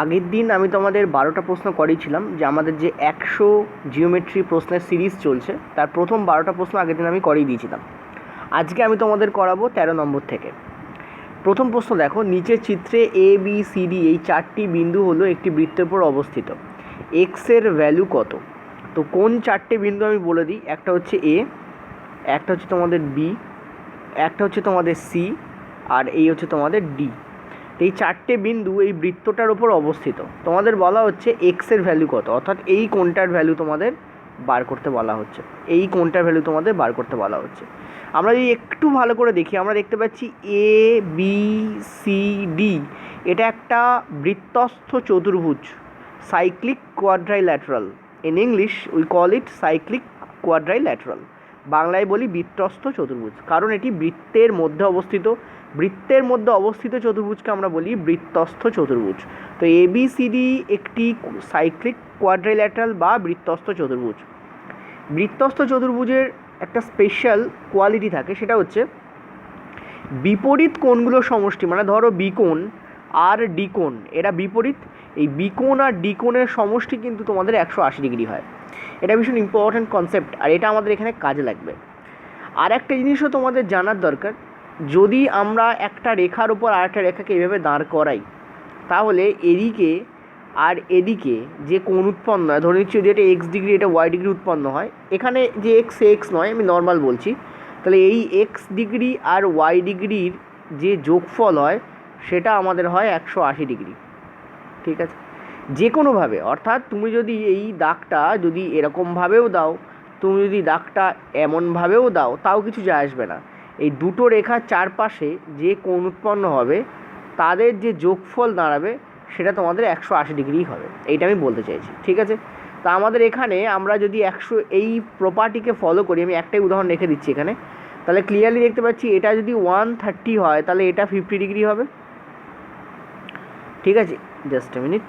আগের দিন আমি তোমাদের 12টা প্রশ্ন করিয়েছিলাম, যে আমাদের যে 100 জিওমেট্রি প্রশ্নের সিরিজ চলছে তার প্রথম 12টা প্রশ্ন আগের দিন আমি করিয়ে দিয়েছিলাম। আজকে আমি তোমাদের করাবো 13 নম্বর থেকে। প্রথম প্রশ্ন দেখো, নিচের চিত্রে এ বি সি ডি এই 4টি বিন্দু হলো একটি বৃত্তের উপর অবস্থিত, এক্সের ভ্যালু কত? তো কোন 4টে বিন্দু আমি বলে দিই। একটা হচ্ছে এ, একটা হচ্ছে তোমাদের বি, একটা হচ্ছে তোমাদের সি, আর এই হচ্ছে তোমাদের ডি। এই 4টে বিন্দু এই বৃত্তটার উপর অবস্থিত। তোমাদের বলা হচ্ছে এক্সের ভ্যালু কত, অর্থাৎ এই কোণটার ভ্যালু তোমাদের বার করতে বলা হচ্ছে। এই কোণটার ভ্যালু তোমাদের বার করতে বলা হচ্ছে। আমরা যদি একটু ভালো করে দেখি, আমরা দেখতে পাচ্ছি এ বি সি ডি এটা একটা বৃত্তস্থ চতুর্ভুজ, cyclic quadrilateral. In English we call it cyclic quadrilateral. বাংলায় বলি বৃত্তস্থ চতুর্ভুজ, কারণ এটি বৃত্তের মধ্যে অবস্থিত। বৃত্তের মধ্যে অবস্থিত চতুর্ভুজকে আমরা বলি বৃত্তস্থ চতুর্ভুজ। তো এবিসিডি একটি সাইক্লিক কোয়াড্রিল্যাটারাল বা বৃত্তস্থ চতুর্ভুজ। বৃত্তস্থ চতুর্ভুজের একটা স্পেশাল কোয়ালিটি থাকে, সেটা হচ্ছে বিপরীত কোণগুলোর সমষ্টি। মানে ধরো বিকোণ আর ডিকোণ, এরা বিপরীত। এই বিকোণ আর ডিকোণের সমষ্টি কিন্তু তোমাদের 180 ডিগ্রি হয়। এটা ভীষণ ইম্পর্ট্যান্ট কনসেপ্ট, আর এটা আমাদের এখানে কাজে লাগবে। আর একটা জিনিসও তোমাদের জানার দরকার, যদি আমরা একটা রেখার উপর আরেকটা রেখাকে এভাবে দাঁড় করাই, তাহলে এদিকে আর এদিকে যে কোণ উৎপন্ন হয়, ধরে নিচ্ছি যদি এটা এক্স ডিগ্রি, এটা ওয়াই ডিগ্রি উৎপন্ন হয়, এখানে যে এক্স এক্স নয়, আমি নর্মাল বলছি, তাহলে এই এক্স ডিগ্রি আর ওয়াই ডিগ্রির যে যোগফল হয় সেটা আমাদের হয় 180 ডিগ্রি। ঠিক আছে, যে কোনোভাবে, অর্থাৎ তুমি যদি এই দাগটা যদি এরকমভাবেও দাও, তুমি যদি দাগটা এমনভাবেও দাও, তাও কিছু যায় আসবে না। এই দুটো রেখার চারপাশে যে কোণ উৎপন্ন হবে তাদের যে যোগফল দাঁড়াবে সেটা তোমাদের 180 ডিগ্রি হবে। এইটা আমি বলতে চাইছি। ঠিক আছে, তা আমাদের এখানে আমরা যদি এই প্রপার্টিকে ফলো করি, আমি একটাই উদাহরণ রেখে দিচ্ছি এখানে, তাহলে ক্লিয়ারলি দেখতে পাচ্ছি এটা যদি 130 হয় তাহলে এটা 50 ডিগ্রি হবে। ঠিক আছে, জাস্ট এ মিনিট।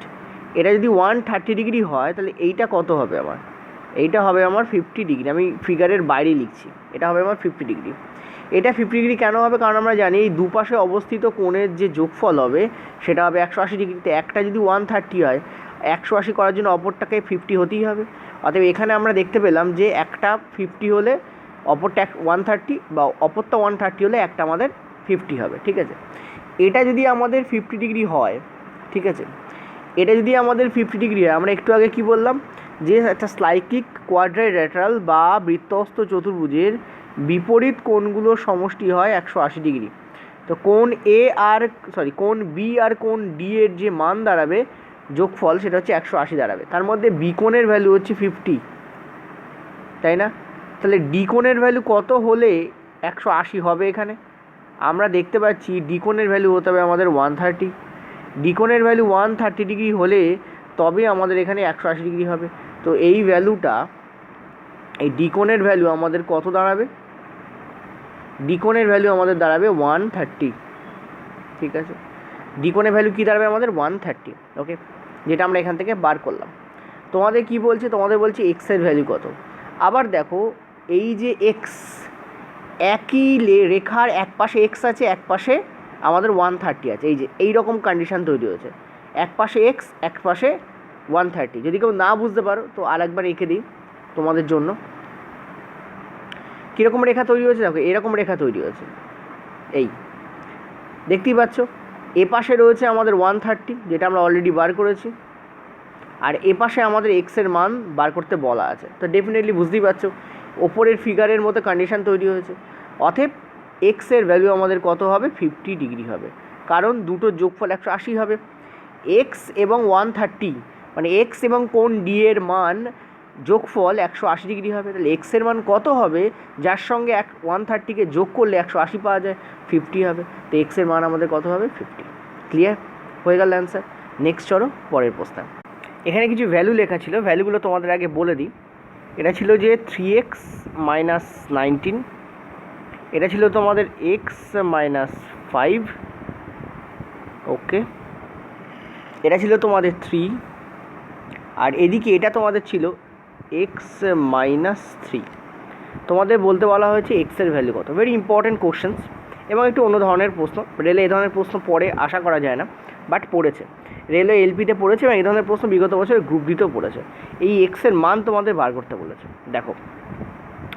এটা যদি 130 ডিগ্রি হয় তাহলে এইটা কত হবে আমার? এইটা হবে আমার 50 ডিগ্রি। আমি ফিগারের বাইরে লিখছি, এটা হবে আমার 50 ডিগ্রি। এটা 50 ডিগ্রি কেন হবে? কারণ আমরা জানি এই দুপাশে অবস্থিত কোণের যে যোগফল হবে সেটা হবে 180 ডিগ্রিতে। একটা যদি 130 হয়, 180 করার জন্য অপরটাকে 50 হতেই হবে। অতএব এখানে আমরা দেখতে পেলাম যে একটা 50 হলে অপরটা 130, বা অপরটা 130 হলে একটা আমাদের 50 হবে। ঠিক আছে, এটা যদি আমাদের 50 ডিগ্রি হয়, ঠিক আছে, এটা যদি আমাদের 50 ডিগ্রি হয়, আমরা একটু আগে কি বললাম, যে একটা সাইক্লিক কোয়াড্রিল্যাটারাল বা বৃত্তস্থ চতুর্ভুজের বিপরীত কোণগুলোর সমষ্টি হয় 180 ডিগ্রি। তো কোণ কোণ বি আর কোণ ডি এর যে মান দাঁড়াবে যোগফল, সেটা হচ্ছে 180 দাঁড়াবে। তার মধ্যে বি কোণের ভ্যালু হচ্ছে 50, তাই না? তাহলে ডি কোণের ভ্যালু কত হলে 180 হবে? এখানে আমরা দেখতে পাচ্ছি ডি কোণের ভ্যালু হতে হবে আমাদের 130। ডি কোণের ভ্যালু 130 ডিগ্রি হলে তবে আমাদের এখানে 180 ডিগ্রি হবে। তো এই ভ্যালুটা, এই ডি কোণের ভ্যালু আমাদের কত দাঁড়াবে? ডি কোণের ভ্যালু আমাদের দাঁড়াবে 130। ঠিক আছে, ডি কোণের ভ্যালু কী দাঁড়াবে আমাদের? 130। ওকে, যেটা আমরা এখান থেকে বার করলাম। তোমাদের কি বলছে? তোমাদের বলছে এক্সের ভ্যালু কত। আবার দেখো, এই যে এক্স, একই রেখার এক পাশে এক্স আছে, এক পাশে আমাদের 130 আছে। এই যে এই রকম কন্ডিশান তৈরি হয়েছে, এক পাশে এক্স, এক পাশে 130। যদি কেউ না বুঝতে পারো তো আরেকবার এঁকে দিই তোমাদের জন্য। কীরকম রেখা তৈরি হয়েছে? দেখো, এরকম রেখা তৈরি হয়েছে। এই দেখতেই পাচ্ছ, এ পাশে রয়েছে আমাদের 130, যেটা আমরা অলরেডি বার করেছি, আর এ পাশে আমাদের এক্সের মান বার করতে বলা আছে। তো ডেফিনেটলি বুঝতেই পারছো ওপরের ফিগারের মতো কন্ডিশান তৈরি হয়েছে। অতএব এক্সের ভ্যালু আমাদের কত হবে? 50 ডিগ্রি হবে, কারণ দুটোর যোগফল 180 হবে। এক্স এবং 130, মানে এক্স এবং কোণ ডি এর মান যোগফল 180 ডিগ্রি হবে। তাহলে এক্সের মান কত হবে? যার সঙ্গে 130কে যোগ করলে 180 পাওয়া যায়, 50 হবে। তো এক্সের মান আমাদের কত হবে? 50। ক্লিয়ার হয়ে গেল অ্যান্সার। নেক্সট চলো পরের প্রশ্ন। এখানে কিছু ভ্যালু লেখা ছিল, ভ্যালুগুলো তোমাদের আগে বলে দিই। এটা ছিল যে 3x - 19, এটা ছিল তোমাদের x - 5, ওকে, এটা ছিল তোমাদের 3, আর এদিকে এটা তোমাদের ছিল x - 3। তোমাদের বলতে বলা হয়েছে এক্সের ভ্যালু কত। ভেরি ইম্পর্ট্যান্ট কোশ্চেন্স, এবং একটু অন্য ধরনের প্রশ্ন। রেলে এই ধরনের প্রশ্ন পড়ে আশা করা যায় না, বাট পড়েছে। রেলওয়ে এলপিতে পড়েছে এবং এই ধরনের প্রশ্ন বিগত বছরে গ্রুপ ডিতেও পড়েছে। এই এক্সের মান তোমাদের বার করতে বলেছে। দেখো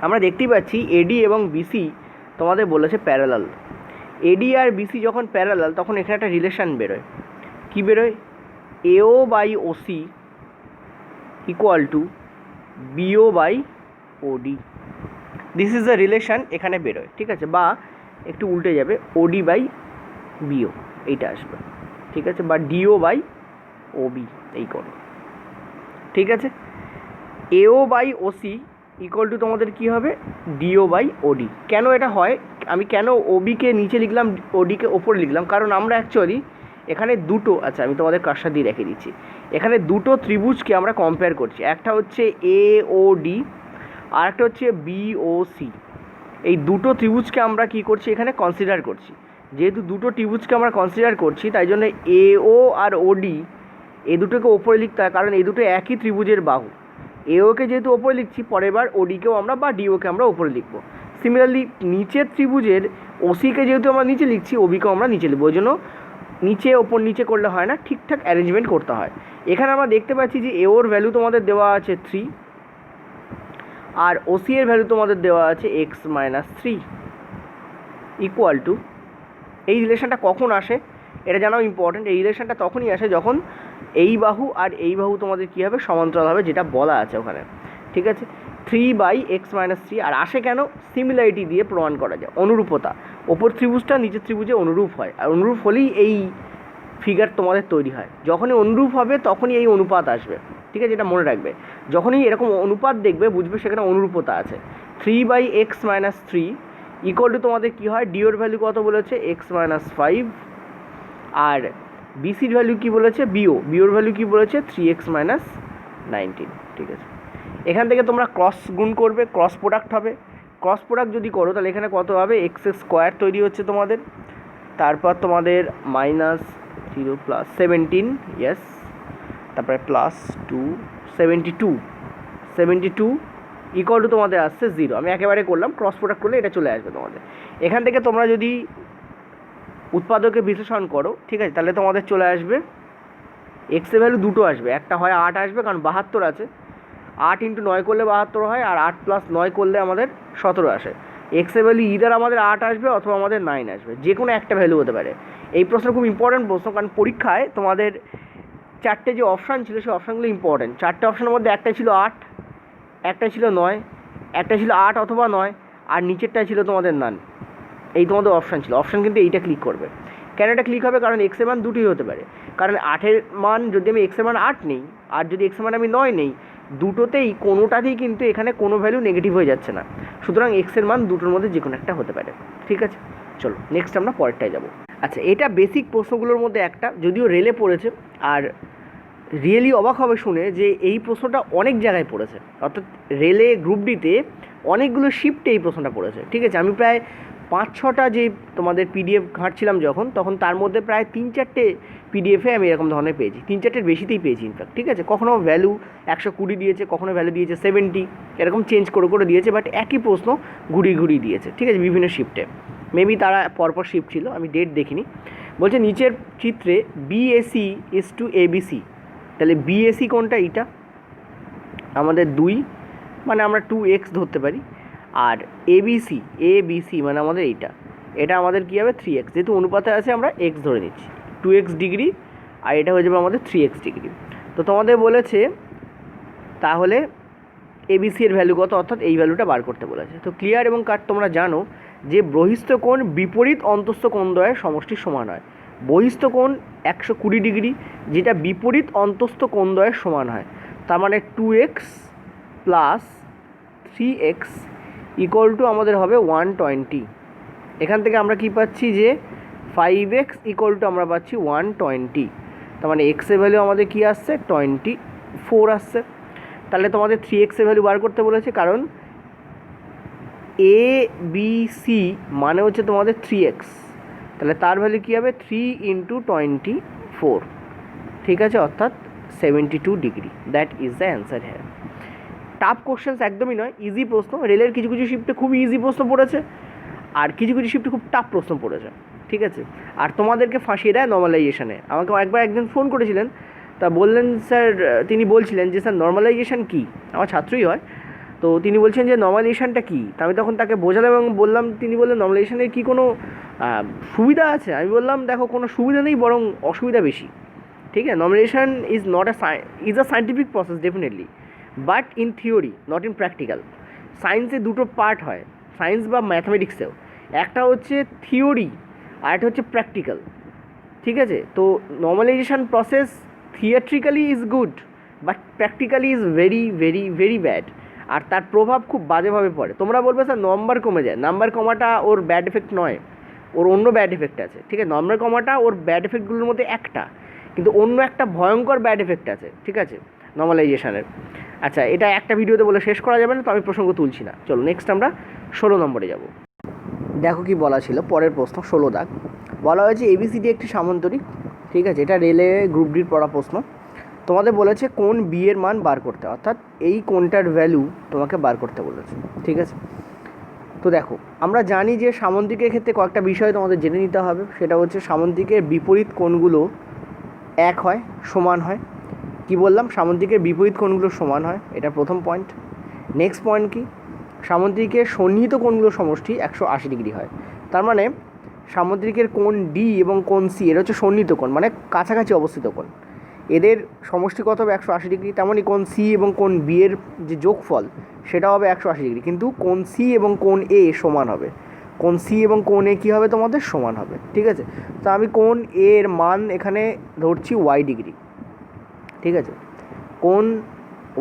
আমরা দেখতেই পাচ্ছি এডি এবং বিসি তোমাদের বলেছে প্যারালাল। এডি আর বিসি যখন প্যারালাল তখন এখানে একটা রিলেশান বেরোয়। কী বেরোয়? AO by OC equal to BO by OD. This is the relation এখানে বেরোয়, ঠিক আছে? বা একটু উল্টে যাবে, ওডি বাই বিও এইটা আসবে, ঠিক আছে? বা ডিও বাই ওবি এই করো, ঠিক আছে? এও বাই ওসি ইকুয়াল টু তোমাদের কী হবে? ডিও বাই ওডি। কেন এটা হয়? আমি কেন ওবিকে নিচে লিখলাম, ওডিকে ওপরে লিখলাম? কারণ আমরা অ্যাকচুয়ালি এখানে দুটো, আচ্ছা আমি তোমাদের কার্সার দিয়ে রেখে দিচ্ছি, এখানে দুটো ত্রিভুজকে আমরা কম্পেয়ার করছি। একটা হচ্ছে এ ও ডি আর একটা হচ্ছে বি ও সি। এই দুটো ত্রিভুজকে আমরা কী করছি এখানে কনসিডার করছি। যেহেতু দুটো ত্রিভুজকে আমরা কনসিডার করছি তাই জন্য এ ও আর ওডি এই দুটোকে ওপরে লিখতে হয়, কারণ এই দুটো একই ত্রিভুজের বাহু। এওকে যেহেতু ওপরে লিখছি, পরের বার ওডিকেও আমরা বা ডিওকে আমরা ওপরে লিখবো। সিমিলারলি নিচের ত্রিভুজের ওসিকে যেহেতু আমরা নিচে লিখছি, ওবিকেও আমরা নিচে লিখবো। ওই জন্য নিচে ওপর নিচে করলে হয় না, ঠিকঠাক অ্যারেঞ্জমেন্ট করতে হয়। এখানে আমরা দেখতে পাচ্ছি যে এওর ভ্যালু তোমাদের দেওয়া আছে 3 আর ওসি এর ভ্যালু তোমাদের দেওয়া আছে x-3 ইকুয়াল টু, এই রিলেশনটা কখন আসে এটা জানাও ইম্পর্টেন্ট। এই রিলেশনটা তখনই আসে যখন এই বাহু আর এই বাহু তোমাদের কী হবে? সমান্তরাল হবে, যেটা বলা আছে ওখানে, ঠিক আছে? 3/x-3। আর আসে কেন? সিমিলারিটি দিয়ে প্রমাণ করা যায়, অনুরূপতা। ওপর ত্রিভুজটা নিচের ত্রিভুজে অনুরূপ হয়, আর অনুরূপ হলেই এই ফিগার তোমাদের তৈরি হয়। যখনই অনুরূপ হবে তখনই এই অনুপাত আসবে, ঠিক আছে? এটা মনে রাখবে, যখনই এরকম অনুপাত দেখবে বুঝবে সেখানে অনুরূপতা আছে। 3/x-3 ইকুয়াল টু তোমাদের কী হয়? ডিওর ভ্যালু কত বলেছে? x-5। আর বিসির ভ্যালু কী বলেছে? বিওর ভ্যালু কী বলেছে? 3x-19, ঠিক আছে? এখান থেকে তোমরা ক্রস গুণ করবে, ক্রস প্রোডাক্ট হবে। ক্রস প্রোডাক্ট যদি করো তাহলে এখানে কত হবে? x² তৈরি হচ্ছে তোমাদের, তারপর তোমাদের -0 + 17, ইয়েস, তারপরে +2 72 ইকুয়াল টু তোমাদের আসছে 0। আমি একেবারে করলাম, ক্রস প্রোডাক্ট করলে এটা চলে আসবে তোমাদের। এখান থেকে তোমরা যদি উৎপাদকে বিশ্লেষণ করো, ঠিক আছে, তাহলে তোমাদের চলে আসবে এক্সের ভ্যালু দুটো আসবে। একটা হয় 8 আসবে, কারণ 72 আছে, 8 × 9 করলে 72 হয়, আর 8 + 9 করলে আমাদের 17 আসে। এক্সের ভ্যালু ইদার আমাদের 8 আসবে অথবা আমাদের 9 আসবে, যে কোনো একটা ভ্যালু হতে পারে। এই প্রশ্ন খুব ইম্পর্ট্যান্ট প্রশ্ন, কারণ পরীক্ষায় তোমাদের 4টে যে অপশান ছিল সেই অপশানগুলো ইম্পর্ট্যান্ট। 4টে অপশানের মধ্যে একটা ছিল 8, একটা ছিল 9, একটা ছিল 8 অথবা 9, আর নিচেরটা ছিল তোমাদের নান। এই তোমাদের অপশান ছিল। অপশান কিন্তু এইটা ক্লিক করবে। কেন এটা ক্লিক হবে? কারণ এক্সের মান দুটোই হতে পারে। কারণ 8-এর মান যদি আমি এক্সের মান 8 নেই আর যদি এক্সের মান আমি 9 নেই, দুটোতেই কোনোটাতেই কিন্তু এখানে কোনো ভ্যালু নেগেটিভ হয়ে যাচ্ছে না। সুতরাং এক্সের মান দুটোর মধ্যে যে কোনো একটা হতে পারে, ঠিক আছে? চলো নেক্সট আমরা পরেরটায় যাব। আচ্ছা, এটা বেসিক প্রশ্নগুলোর মধ্যে একটা, যদিও রেলে পড়েছে। আর রিয়েলি অবাক হবে শুনে যে এই প্রশ্নটা অনেক জায়গায় পড়েছে, অর্থাৎ রেলে গ্রুপ ডিতে অনেকগুলো শিফটে এই প্রশ্নটা পড়েছে, ঠিক আছে? আমি প্রায় 5-6টা যে তোমাদের পিডিএফ ঘাঁটছিলাম যখন, তখন তার মধ্যে প্রায় 3-4টে পিডিএফে আমি এরকম ধরনের পেয়েছি, 3-4টের বেশিতেই পেয়েছি ইনফ্যাক্ট, ঠিক আছে? কখনো ভ্যালু 120 দিয়েছে, কখনো ভ্যালু দিয়েছে 70, এরকম চেঞ্জ করে দিয়েছে, বাট একই প্রশ্ন ঘুরিয়ে দিয়েছে, ঠিক আছে? বিভিন্ন শিফটে, মেবি তারা পরপর শিফট ছিল, আমি ডেট দেখিনি। বলছে নিচের চিত্রে BAC is to ABC, তাহলে BAC কোনটা? এইটা আমাদের 2, মানে আমরা 2x ধরতে পারি। আর ABC মানে আমাদের এটা আমাদের কী হবে? 3x। যেহেতু অনুপাতে আছে আমরা x ধরে নিচ্ছি, 2x ডিগ্রি, আর এটা হয়ে যাবে আমাদের 3x ডিগ্রি। তো তোমাদের বলেছে তাহলে ABC এর ভ্যালু কত, অর্থাৎ এই ভ্যালুটা বার করতে বলেছে। তো ক্লিয়ার এবং কাট তোমরা জানো যে বহিস্থ কোণ বিপরীত অন্তস্থ কোণদ্বয়ের সমষ্টির সমান হয়। বহিস্থ কোণ 120 ডিগ্রি, যেটা বিপরীত অন্তস্থ কোণদ্বয়ের সমান হয়। তার মানে 2x + 3x ইকুয়াল টু আমাদের হবে 120। এখান থেকে আমরা কি পাচ্ছি যে 5x ইকুয়াল টু আমরা পাচ্ছি 120। তার মানে এক্সের ভ্যালু আমাদের কি আসছে? 24 আসছে। তাহলে তোমাদের 3x এর ভ্যালু বার করতে বলেছে, কারণ ABC মানে হচ্ছে তোমাদের 3x, তাহলে তার ভ্যালু কী হবে? 3 × 24, ঠিক আছে? অর্থাৎ 72 degree. That is the answer হ্যাঁ। টাফ কোশ্চেন্স একদমই নয়, ইজি প্রশ্ন। রেলের কিছু শিফটে খুব ইজি প্রশ্ন পড়েছে, আর কিছু শিফটে খুব টাফ প্রশ্ন পড়েছে, ঠিক আছে। আর তোমাদেরকে ফাঁসিয়ে দেয় নর্মালাইজেশনে। আমাকে একবার একজন ফোন করেছিলেন, তা বললেন স্যার, তিনি বলছিলেন যে স্যার নর্মালাইজেশন কী, আমার ছাত্রই হয়, তো তিনি বলছেন যে নর্মালাইজেশনটা কী। তা আমি তখন তাকে বোঝালাম এবং বললাম, তিনি বললেন নর্মালাইজেশনের কী কোনো সুবিধা আছে? আমি বললাম দেখো, কোনো সুবিধা নেই, বরং অসুবিধা বেশি। ঠিক আছে, normalisation is a scientific process definitely, but in theory not in practical. সায়েন্সে দুটো পার্ট হয়, সায়েন্স বা ম্যাথামেটিক্সেও, একটা হচ্ছে থিওরি আর একটা হচ্ছে প্র্যাকটিক্যাল। ঠিক আছে, তো normalisation process theoretically is good, but practically is very very very bad, আর তার প্রভাব খুব বাজেভাবে পড়ে। তোমরা বলবে স্যার নাম্বার কমে যায়, নাম্বার কমাটা ওর ব্যাড এফেক্ট নয়, ওর অন্য ব্যাড এফেক্ট আছে। ঠিক আছে, নাম্বার কমাটা ওর ব্যাড এফেক্টগুলোর মধ্যে একটা, কিন্তু অন্য একটা ভয়ঙ্কর ব্যাড এফেক্ট আছে। ঠিক আছে, নর্মালাইজেশনের। আচ্ছা, এটা একটা ভিডিওতে বলে শেষ করা যাবে না, তো আমি প্রসঙ্গ তুলছি না। চলো নেক্সট আমরা 16 নম্বরে যাব। দেখো কি বলা ছিল, পরের প্রশ্ন 16 দাগ। বলা হয়েছে এবিসিডি একটি সামান্তরিক। ঠিক আছে, এটা রেলে গ্রুপ ডির পড়া প্রশ্ন। তোমাদের বলেছে কোন বি এর মান বার করতে, অর্থাৎ এই কোনটার ভ্যালু তোমাকে বার করতে বলেছে। ঠিক আছে, তো দেখো আমরা জানি যে সামন্তিকের ক্ষেত্রে কয়েকটা বিষয় তোমাদের জেনে নিতে হবে। সেটা হচ্ছে সামন্তিকের বিপরীত কোণগুলো এক হয়, সমান হয়। কি বললাম? সামন্তিকের বিপরীত কোণগুলো সমান হয়, এটা প্রথম পয়েন্ট। নেক্সট পয়েন্ট কি? সামন্তিকের সন্নিহিত কোণগুলো সমষ্টি 180 ডিগ্রি হয়। তার মানে সামুদ্রিকের কোণ ডি এবং কোণ সি, এর হচ্ছে সন্নিহিত কোণ, মানে কাছাকাছি অবস্থিত কোণ, এদের সমষ্টি কত হবে? 180 ডিগ্রি। তেমনই কোণ সি এবং কোণ বি এর যে যোগফল সেটা হবে 180 ডিগ্রি, কিন্তু কোণ সি এবং কোণ এ সমান হবে। কোণ সি এবং কোণ এ কী হবে? তোমাদের সমান হবে। ঠিক আছে, তো আমি কোণ এ এর মান এখানে ধরছি ওয়াই ডিগ্রি। ঠিক আছে, কোণ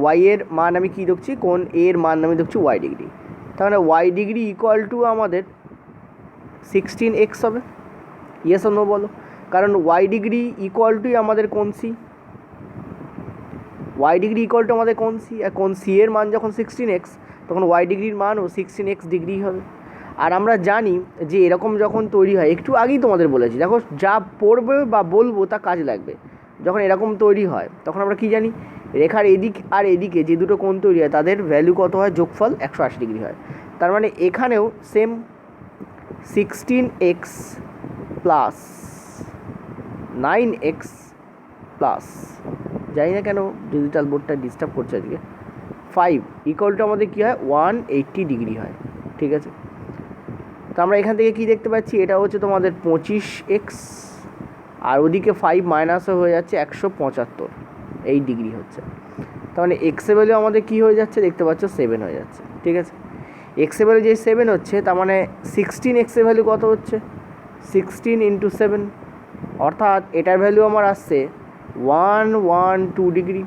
ওয়াই এর মান আমি কী দেখছি? কোণ এ এর মান আমি দেখছি ওয়াই ডিগ্রি। তার মানে ওয়াই ডিগ্রি ইকুয়াল টু আমাদের 16x হবে। ইয়েস অর নো বলো? কারণ ওয়াই ডিগ্রি ইকুয়াল টুই আমাদের কোণ C, Y degree equal to আমাদের কোণ সি, আর কোণ সি এর মান যখন 16x, তখন ওয়াই ডিগ্রির মানও 16x ডিগ্রি হবে। আর আমরা জানি যে এরকম যখন তৈরি হয়, একটু আগেই তোমাদের বলেছি, দেখো যা পড়বে বা বলবো তা কাজে লাগবে। যখন এরকম তৈরি হয় তখন আমরা কি জানি? রেখার এদিক আর এদিকে যে দুটো কোণ তৈরি হয় তাদের ভ্যালু কত হয়? যোগফল 180 ডিগ্রি হয়। তার মানে এখানেও same 16x plus 9x plus, জানি না কেন ডিজিটাল বোর্ডটা ডিস্টার্ব করছে আজকে, 5 ইকুয়াল টু আমাদের কী হয়? 180 ডিগ্রি হয়। ঠিক আছে, তো আমরা এখান থেকে কী দেখতে পাচ্ছি? এটা হচ্ছে তোমাদের 25x, আর ওদিকে 5 মাইনাসও হয়ে যাচ্ছে 175, এই ডিগ্রি হচ্ছে। তার মানে এক্সের ভ্যালু আমাদের কী হয়ে যাচ্ছে? দেখতে পাচ্ছ 7 হয়ে যাচ্ছে। ঠিক আছে, এক্সের ভ্যালু যে 7 হচ্ছে, তার মানে 16x এর ভ্যালু কত হচ্ছে? 16 ইন্টু 7, অর্থাৎ এটার ভ্যালু আমার আসছে 112 ডিগ্রি।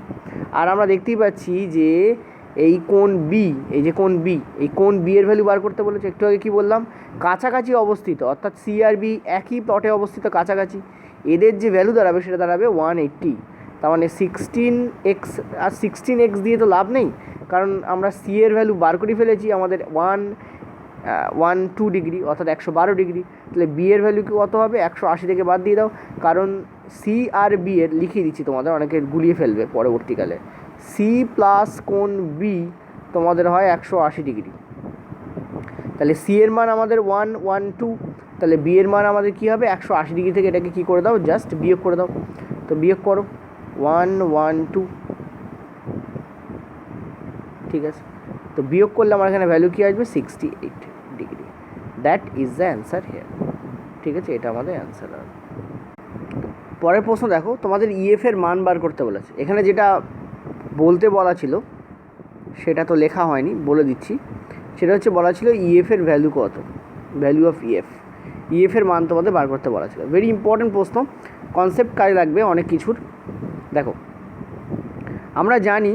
আর আমরা দেখতেই পাচ্ছি যে এই কোণ বি, এই যে কোণ বি, এই কোণ বি এর ভ্যালু বার করতে বলেছে। একটু আগে কী বললাম? কাছাকাছি অবস্থিত, অর্থাৎ সি আর বি একই প্লটে অবস্থিত, কাছাকাছি। এদের যে ভ্যালু দাঁড়াবে সেটা দাঁড়াবে 180। তার মানে 16x, আর 16x দিয়ে তো লাভ নেই, কারণ আমরা সি এর ভ্যালু বার করে ফেলেছি আমাদের 112 ডিগ্রি, অর্থাৎ 112 ডিগ্রি। তাহলে বি এর ভ্যালু কত হবে? 180 থেকে বাদ দিয়ে দাও, কারণ সি আর বি এর লিখিয়ে দিচ্ছি তোমাদের, অনেকে গুলিয়ে ফেলবে পরবর্তীকালে। সি প্লাস কোণ বি তোমাদের হয় 180 ডিগ্রি। তাহলে সি এর মান আমাদের 112, তাহলে বি এর মান আমাদের কী হবে? 180 ডিগ্রি থেকে এটাকে কী করে দাও? জাস্ট বিয়োগ করে দাও। তো বিয়োগ করো 112। ঠিক আছে, তো বিয়োগ করলে আমার এখানে ভ্যালু কী আসবে? 68 degree. That is the answer here. ঠিক আছে, এটা আমাদের অ্যান্সার হবে। পরের প্রশ্ন দেখো, তোমাদের ইএফ এর মান বার করতে বলেছে। এখানে যেটা বলতে বলা ছিল সেটা তো লেখা হয়নি, বলে দিচ্ছি। সেটা হচ্ছে বলা ছিল ইএফ এর ভ্যালু কত, ভ্যালু অফ ইএফ। ইএফ এর মান তোমাদের বার করতে বলা ছিল। ভেরি ইম্পর্টেন্ট প্রশ্ন, কনসেপ্ট কাজে লাগবে অনেক কিছুর। দেখো আমরা জানি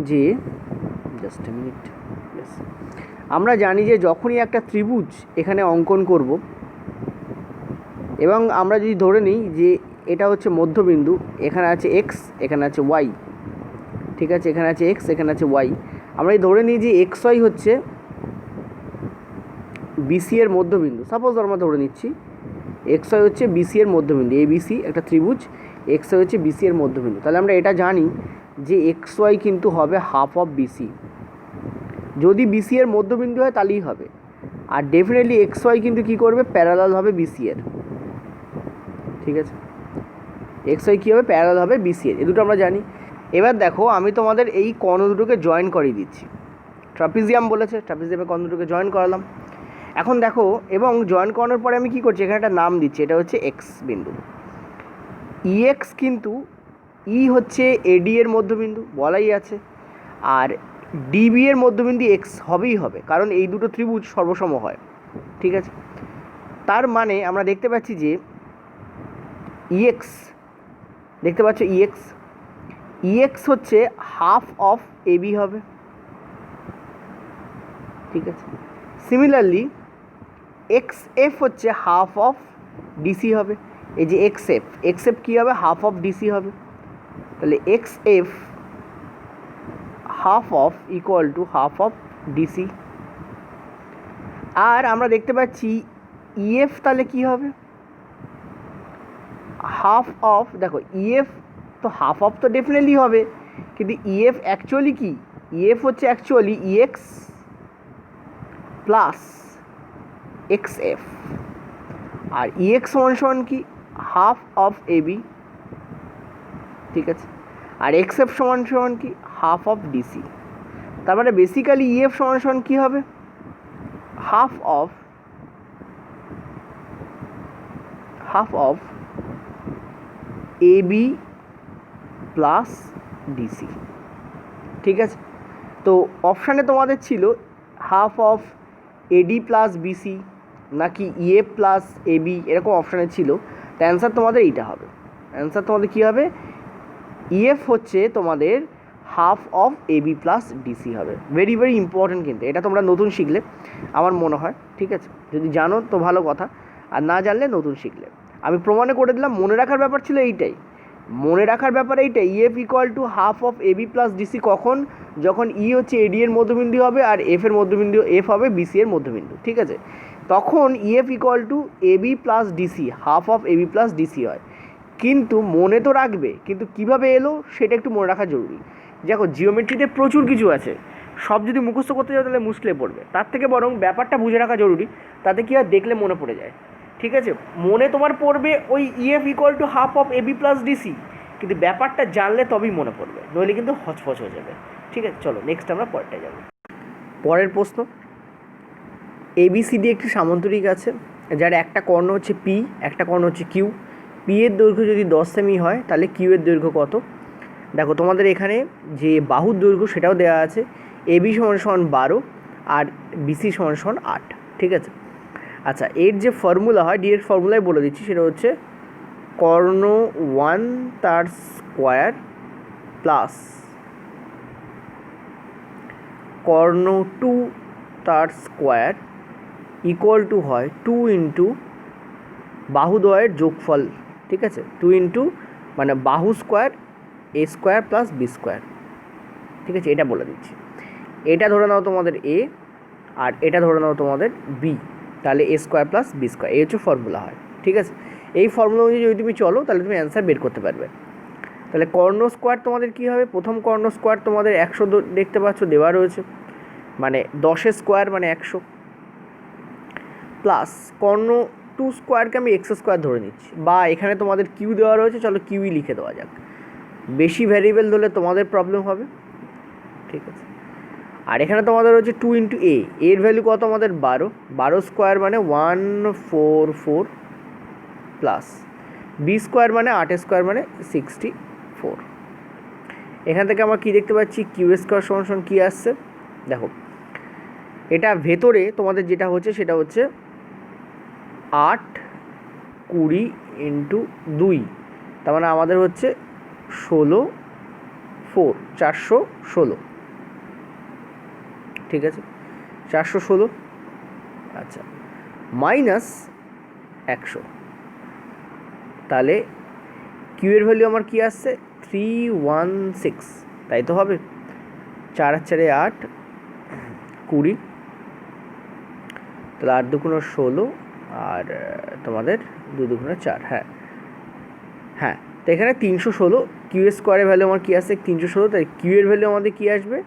যে, জাস্ট এ মিনিট, আমরা জানি যে যখনই একটা ত্রিভুজ এখানে অঙ্কন করব, এবং আমরা যদি ধরে নিই যে এটা হচ্ছে মধ্যবিন্দু, এখানে আছে এক্স, এখানে আছে ওয়াই। ঠিক আছে, এখানে আছে এক্স, এখানে আছে ওয়াই। আমরা এই ধরে নিই যে এক্স ওয়াই হচ্ছে বিসি এর মধ্যবিন্দু। সাপোজ আমরা ধরে নিচ্ছি এক্স ওয়াই হচ্ছে বিসি এর মধ্যবিন্দু, এ বিসি একটা ত্রিভুজ, এক্স ওয়াই হচ্ছে বিসি এর মধ্যবিন্দু। তাহলে আমরা এটা জানি যে এক্স ওয়াই কিন্তু হবে হাফ অফ বিসি। যদি বিসি এর মধ্যবিন্দু হয় তাহলেই হবে, আর ডেফিনেটলি এক্স ওয়াই কিন্তু কী করবে, প্যারালাল হবে বিসি এর। ঠিক আছে, এক্স ওয়াই কী হবে, প্যারালাল হবে বিসি এর, এ দুটো আমরা জানি। এবার দেখো আমি তোমাদের এই কর্ণ দুটোকে জয়েন করিয়ে দিচ্ছি। ট্রাপিজিয়াম বলেছে, ট্রাপিজিয়ামে কর্ণ দুটোকে জয়েন করালাম। এখন দেখো, এবং জয়েন করানোর পরে আমি কী করছি, এখানে একটা নাম দিচ্ছি, এটা হচ্ছে এক্স বিন্দু। ইএক্স কিন্তু ই হচ্ছে এডি এর মধ্যবিন্দু বলাই আছে, আর ডিবি এর মধ্যবিন্দু এক্স হবেই হবে, কারণ এই দুটো ত্রিভুজ সর্বসম হয়। ঠিক আছে, তার মানে আমরা দেখতে পাচ্ছি যে ইএক্স, দেখতে পাচ্ছ ইএক্স, ইএক্স হচ্ছে হাফ অফ এবি হবে। ঠিক আছে, সিমিলারলি এক্স এফ হচ্ছে হাফ অফ ডিসি হবে। এই যে এক্স এফ কী হবে, হাফ অফ ডিসি হবে। তাহলে X F half of equal to half of DC. আর আমরা দেখতে পাচ্ছি ইএফ তাহলে কী হবে, হাফ অফ, দেখো ইএফ তো হাফ অফ তো ডেফিনেটলি হবে, কিন্তু ইএফ অ্যাকচুয়ালি কি, ইএফ হচ্ছে actually EX plus X F, আর ইএক্স সমান কি, হাফ অফ এবি। ঠিক আছে, আর এক্স এফ সমান কি, হাফ অফ ডিসি। তার মানে বেসিক্যালি ইএফ সমান কী হবে, half of AB plus DC. ঠিক আছে, তো অপশানে তোমাদের ছিল half of AD plus BC নাকি ইএফ প্লাস এবি, এরকম অপশানে ছিল। তো অ্যান্সার তোমাদের এইটা হবে, অ্যান্সার তোমাদের কী হবে, ইএফ হচ্ছে তোমাদের half of AB plus DC হবে। ভেরি ভেরি ইম্পর্ট্যান্ট, কিন্তু এটা তোমরা নতুন শিখলে আমার মনে হয়। ঠিক আছে, যদি জানো তো ভালো কথা, আর না জানলে নতুন শিখলে। আমি প্রমাণে করে দিলাম, মনে রাখার ব্যাপার ছিল এইটাই, মনে রাখার ব্যাপার এইটাই, EF equal to half of AB plus DC কখন, যখন ই হচ্ছে এডি এর মধ্যবিন্দু হবে আর এফ এর মধ্যবিন্দু এফ হবে বিসি এর মধ্যবিন্দু। ঠিক আছে, তখন EF equal to AB plus DC, half of AB plus DC হয়। কিন্তু মনে তো রাখবে, কিন্তু কিভাবে এলো সেটা একটু মনে রাখা জরুরি। দেখো জিওমেট্রিতে প্রচুর কিছু আছে, সব যদি মুখস্থ করতে যাও তাহলে মুশকিলে পড়বে, তার থেকে বরং ব্যাপারটা বুঝে রাখা জরুরি, তাতে কি আর দেখলে মনে পড়ে যায়। ঠিক আছে, মনে তোমার পড়বে ওই EF equal to half of AB plus DC, কিন্তু ব্যাপারটা জানলে তবেই মনে পড়বে, নইলে কিন্তু হচপচ হয়ে যাবে। ঠিক আছে, চলো নেক্সট আমরা পরেরটায় যাব। পরের প্রশ্ন, এবিসিডি একটি সামান্তরিক আছে, যার একটা কর্ণ হচ্ছে পি, একটা কর্ণ হচ্ছে কিউ। পি এর দৈর্ঘ্য যদি 10 সেমি হয় তাহলে কিউ এর দৈর্ঘ্য কত। দেখো তোমাদের এখানে যে বাহুর দৈর্ঘ্য সেটাও দেওয়া আছে, এবি সমান 12 আর বিসি সমান 8। ঠিক আছে, আচ্ছা এর যে ফর্মুলা হয়, ডিরেক্ট ফর্মুলায় বলে দিচ্ছি, সেটা হচ্ছে কর্ণ 1 তার স্কোয়ার প্লাস কর্ণ 2 তার স্কোয়ার ইকুয়াল টু হয় 2 ইন্টু বাহুদ্বয়ের যোগফল। ঠিক আছে, 2 ইন্টু মানে বাহু স্কোয়ার এ স্কোয়ার প্লাস বি স্কোয়ার। ঠিক আছে, এটা বলে দিচ্ছি, এটা ধরে নাও তোমাদের এ আর এটা ধরে নাও তোমাদের বি, তাহলে এ স্কোয়ার প্লাস বি স্কোয়ার, এই হচ্ছে ফর্মুলা হয়। ঠিক আছে, এই ফর্মুলা অনুযায়ী যদি তুমি চলো তাহলে তুমি অ্যান্সার বের করতে পারবে। তাহলে কর্ণ স্কোয়ার তোমাদের কী হবে, প্রথম কর্ণ স্কোয়ার তোমাদের 100 দেখতে পাচ্ছ দেওয়া রয়েছে, মানে 10 স্কোয়ার মানে 100, প্লাস কর্ণ 2 স্কোয়ারকে আমি এক্স স্কোয়ার ধরে নিচ্ছি, বা এখানে তোমাদের কিউ দেওয়া রয়েছে, চলো কিউই লিখে দেওয়া যাক, বেশি ভ্যারিয়েবল ধরলে তোমাদের প্রবলেম হবে। ঠিক আছে, আর এখানে তোমাদের হচ্ছে 2 ইন্টু এর ভ্যালু কত আমাদের 12 স্কোয়ার মানে 144 প্লাস বি স্কোয়ার মানে 8 স্কোয়ার মানে 64। এখান থেকে আমরা কী দেখতে পাচ্ছি, কিউ স্কোয়ার সমান কী আসছে, দেখো এটা ভেতরে তোমাদের যেটা হচ্ছে সেটা হচ্ছে 8 20 ইন্টু 2, তার মানে আমাদের হচ্ছে 416। ঠিক আছে, 416, আচ্ছা মাইনাস 100, তাহলে কিউ এর ভ্যালু আমার কী আসছে 316, তাই তো হবে, 4 আর 4 8 20, তাহলে 8 2 16 আর তোমাদের 2 2 4, হ্যাঁ তো এখানে 316, কিউ স্কোয়ারের ভ্যালু আমার কী আসছে 316, তাই কিউ এর ভ্যালু আমাদের কী আসবে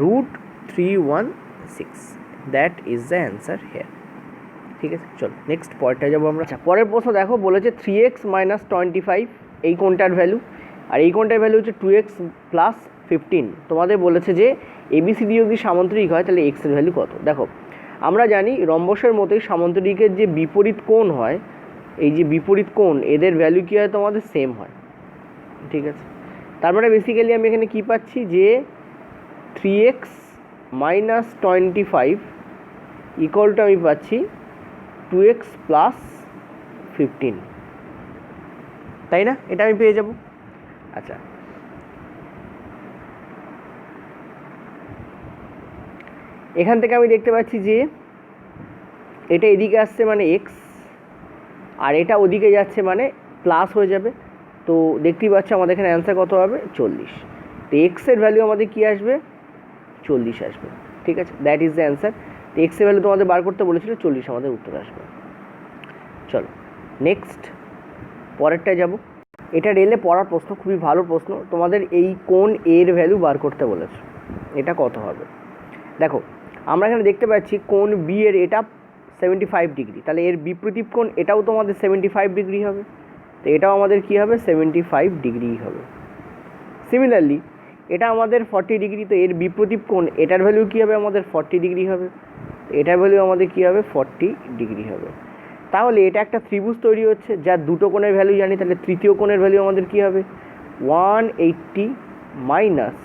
√316। That is the answer here. ঠিক আছে, চলো নেক্সট পরেরটা যাবো আমরা। আচ্ছা, পরের প্রশ্ন দেখো, বলেছে 3x মাইনাস 25 এই কোনটার ভ্যালু, আর এই কোনটার ভ্যালু হচ্ছে 2x প্লাস 15। তোমাদের বলেছে যে ABCD যদি সামান্তরিক হয় তাহলে x এর ভ্যালু কত। দেখো আমরা জানি রম্বসের মতোই সামান্তরিকের যে বিপরীত কোণ হয়, এই যে বিপরীত কোণ এদের ভ্যালু কী হয় তোমাদের সেম হয়। ঠিক আছে, তার মানে বেসিক্যালি আমি এখানে কী পাচ্ছি যে 3x মাইনাস 25 ইকুয়াল টু আমি পাচ্ছি 2x প্লাস 15, তাই না? এটা আমি পেয়ে যাব। আচ্ছা, এখান থেকে আমি দেখতে পাচ্ছি যে এটা এদিকে আসছে মানে x, আর এটা ওদিকে যাচ্ছে মানে প্লাস হয়ে যাবে। তো দেখতেই পাচ্ছ আমাদের এখানে অ্যান্সার কত হবে, 40। তো এক্সের ভ্যালু আমাদের কী আসবে, 40 আসবে। ঠিক আছে, দ্যাট ইজ দ্য অ্যান্সার। তো এক্সের ভ্যালু তোমাদের বার করতে বলেছিল, 40 আমাদের উত্তর আসবে। চলো নেক্সট পরেরটায় যাব। এটা রেলে পড়ার প্রশ্ন, খুবই ভালো প্রশ্ন। তোমাদের এই কোণ এর ভ্যালু বার করতে বলেছে, এটা কত হবে। দেখো আমরা এখানে দেখতে পাচ্ছি কোণ বি এর এটা 75 ডিগ্রি, তাহলে এর বিপরীত কোণ এটাও তোমাদের 75 ডিগ্রি হবে। তো এটাও আমাদের কী হবে, 75 ডিগ্রি হবে। সিমিলারলি এটা আমাদের 40 ডিগ্রি, তো এর বিপরীত কোণ এটার ভ্যালু কী হবে, আমাদের 40 ডিগ্রি হবে। এটার ভ্যালু আমাদের কী হবে, 40 ডিগ্রি হবে। তাহলে এটা একটা ত্রিভুজ তৈরি হচ্ছে, যার দুটো কোণের ভ্যালু জানি, তাহলে তৃতীয় কোণের ভ্যালু আমাদের কী হবে, 180 মাইনাস